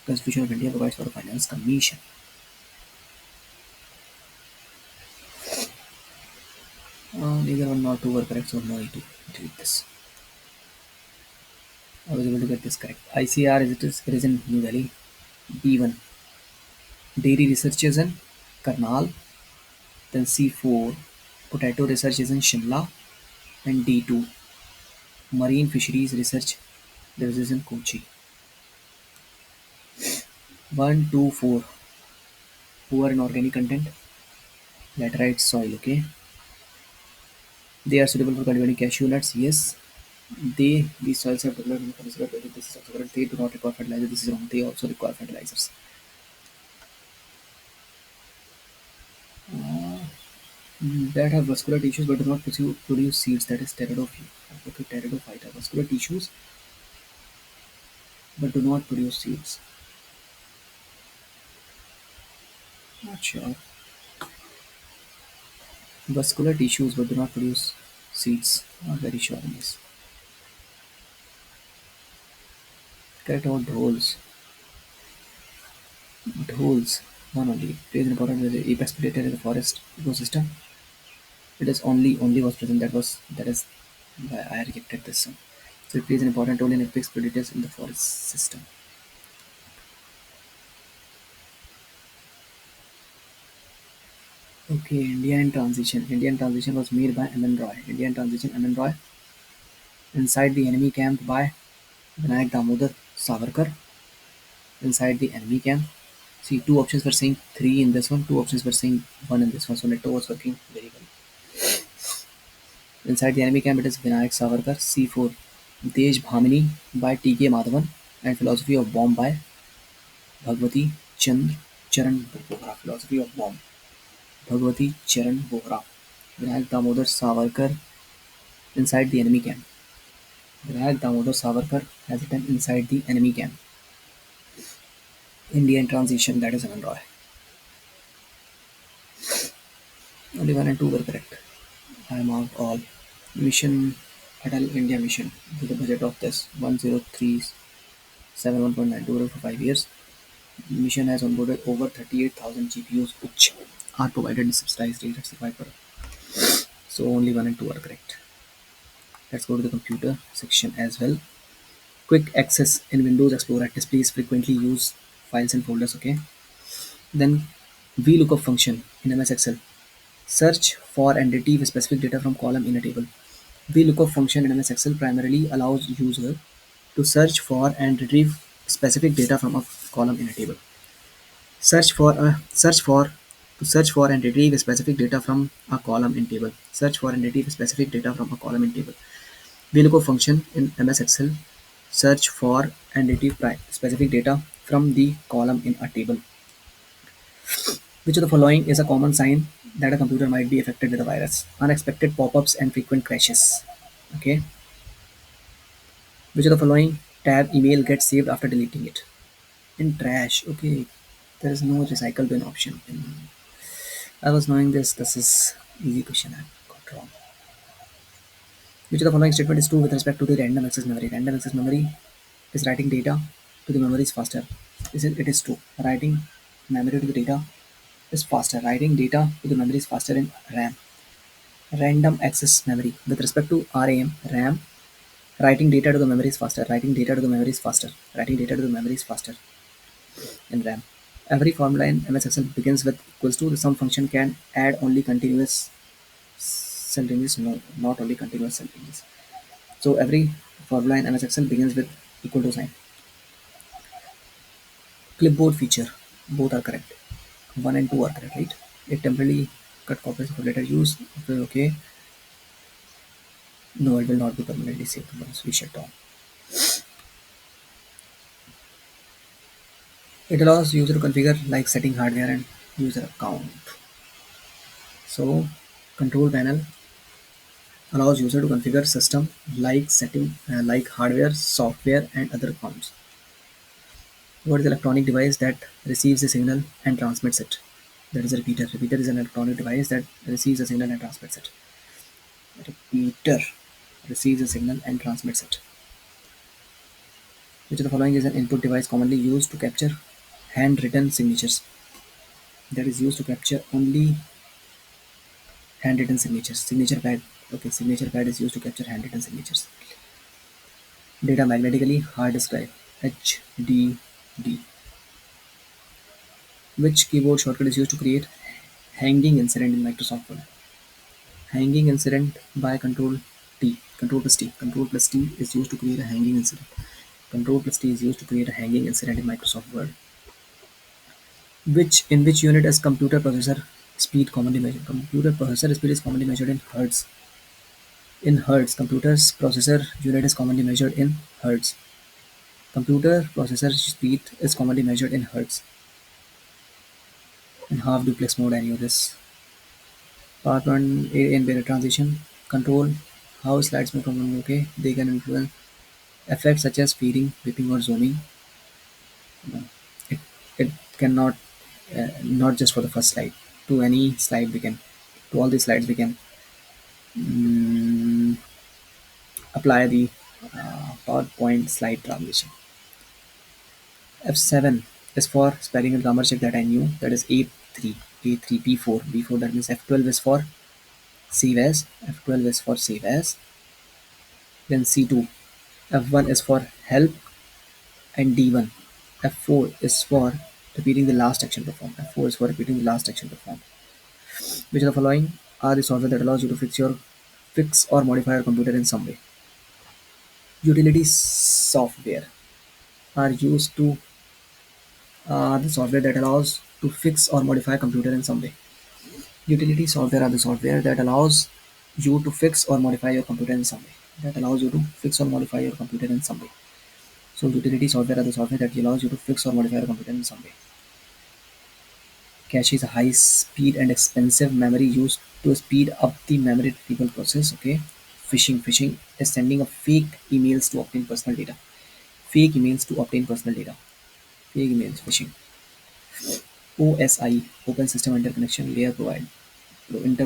Constitution of India provides for the Finance Commission. Neither one nor two were correct, so no need to delete this. I was able to get this correct. ICR it is in New Delhi. B1. Dairy research is in Karnal. Then C4. Potato research is in Shimla. And D2. Marine fisheries research this is in Kochi. 1, 2, 4. Poor in organic content. Laterite soil, okay. They are suitable for cultivating cashew nuts, yes. These soils have developed in considerable value. This is also correct. They do not require fertilizer. This is wrong. They also require fertilizers. Uh, that have vascular tissues but do not produce seeds. That is pteridophyte. Okay, pteridophyte have vascular tissues but do not produce seeds. Not sure. Vascular tissues but do not produce seeds. Not very sure on this. Correct about dholes. Dholes. One only. Plays an important role as an apex predator in the forest ecosystem. It is only was present. That is why I rejected this one. So it plays an important role in apex predators in the forest system. Okay, India in transition. India in transition was made by M.N. Roy. India in transition, M.N. Roy. Inside the enemy camp by Vinayak Damodar Savarkar. Inside the enemy camp. See, two options were saying 3 in this one, two options were saying 1 in this one. So Netto was working very well. Inside the enemy camp, it is Vinayak Savarkar. C4. Dej Bhamini by T.K. Madhavan. And Philosophy of Bomb by Bhagwati Chandra Charan Bohra. Philosophy of Bomb. Bhagwati Charan Bohra. Vinayak Damodar Savarkar inside the enemy camp. Vinayak Damodar Savarkar has written inside the enemy camp. India in transition, that is Aman Roy. Only one and two were correct. I marked all. Mission Atal India mission with a budget of this 1037.1.9 for 5 years. Mission has onboarded over 38,000 GPUs which are provided in subsidized rate at 5%. So only one and two are correct. Let's go to the computer section as well. Quick access in Windows Explorer displays frequently used files and folders. Okay. Then VLOOKUP function in MS Excel. Search for and retrieve specific data from column in a table. VLOOKUP function in MS Excel primarily allows user to search for and retrieve specific data from a column in a table. Search for and retrieve specific data from a column in table. Search for and retrieve specific data from a column in table. VLOOKUP function in MS Excel search for and retrieve specific data from the column in a table. Which of the following is a common sign that a computer might be affected with a virus? Unexpected pop-ups and frequent crashes. Okay. Which of the following tab email gets saved after deleting it? In trash. Okay. There is no recycle bin option. I was knowing this. This is easy question I got wrong. Which of the following statement is true with respect to the random access memory? Random access memory is writing data to the memory is faster. It is true. Writing memory to the data is faster. Writing data to the memory is faster in RAM. Random access memory. With respect to RAM, writing data to the memory is faster. Writing data to the memory is faster. Writing data to the memory is faster in RAM. Every formula in MS Excel begins with equals to. The sum function can add only continuous cell ranges. No, not only continuous cell ranges. So every formula in MS Excel begins with equal to sign. Clipboard feature. Both are correct. 1 and 2 are correct, right? It temporarily cut copies of later use. Okay. No, it will not be permanently saved once we shut down. It allows user to configure like setting hardware and user account. So control panel allows user to configure system like setting like hardware, software and other accounts. What is the electronic device that receives a signal and transmits it? That is a repeater. Repeater is an electronic device that receives a signal and transmits it. Repeater receives a signal and transmits it. Which of the following is an input device commonly used to capture handwritten signatures? That is used to capture only handwritten signatures. Signature pad. Okay, signature pad is used to capture handwritten signatures. Data magnetically hard disk drive. HDD. Which keyboard shortcut is used to create hanging incident in Microsoft Word? Hanging incident by Control T. Control plus T. Control plus T is used to create a hanging incident. Control plus T is used to create a hanging incident in Microsoft Word. In which unit is computer processor speed commonly measured? Computer processor speed is commonly measured in hertz. In hertz, computer's processor unit is commonly measured in hertz. Computer processor speed is commonly measured in hertz. In half duplex mode, I knew this. Part 1 A in data transition. Control how slides may come. Okay, they can influence effects such as feeding, whipping, or zooming. No, it, it cannot, not just for the first slide. To any slide we can, to all the slides we can mm, apply the PowerPoint slide transition. F7 is for spelling and grammar check that I knew. That is A3, A3, B4, B4. That means F12 is for save as. F12 is for save as. Then C2. F1 is for help and D1. F4 is for repeating the last action performed. F4 is for repeating the last action performed. Which of the following are the software that allows you to fix or modify your computer in some way? Utility software are used to the software that allows to fix or modify a computer in some way. Utility software are the software that allows you to fix or modify your computer in some way. That allows you to fix or modify your computer in some way. So utility software are the software that allows you to fix or modify your computer in some way. Cache is a high speed and expensive memory used to speed up the memory retrieval process. Okay. Phishing is sending a fake emails to obtain personal data. Fake emails to obtain personal data. Fake emails, phishing. OSI, Open System Interconnection Layer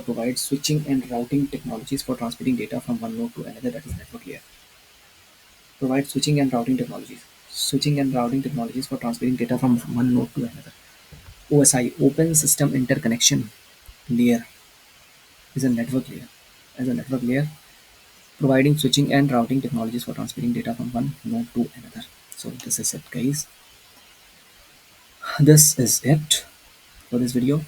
provides switching and routing technologies for transmitting data from one node to another, that is network layer. Provides switching and routing technologies. Switching and routing technologies for transmitting data from one node to another. OSI, Open System Interconnection Layer, is a network layer. As a network layer, providing switching and routing technologies for transmitting data from one node to another. So this is it, guys. This is it for this video.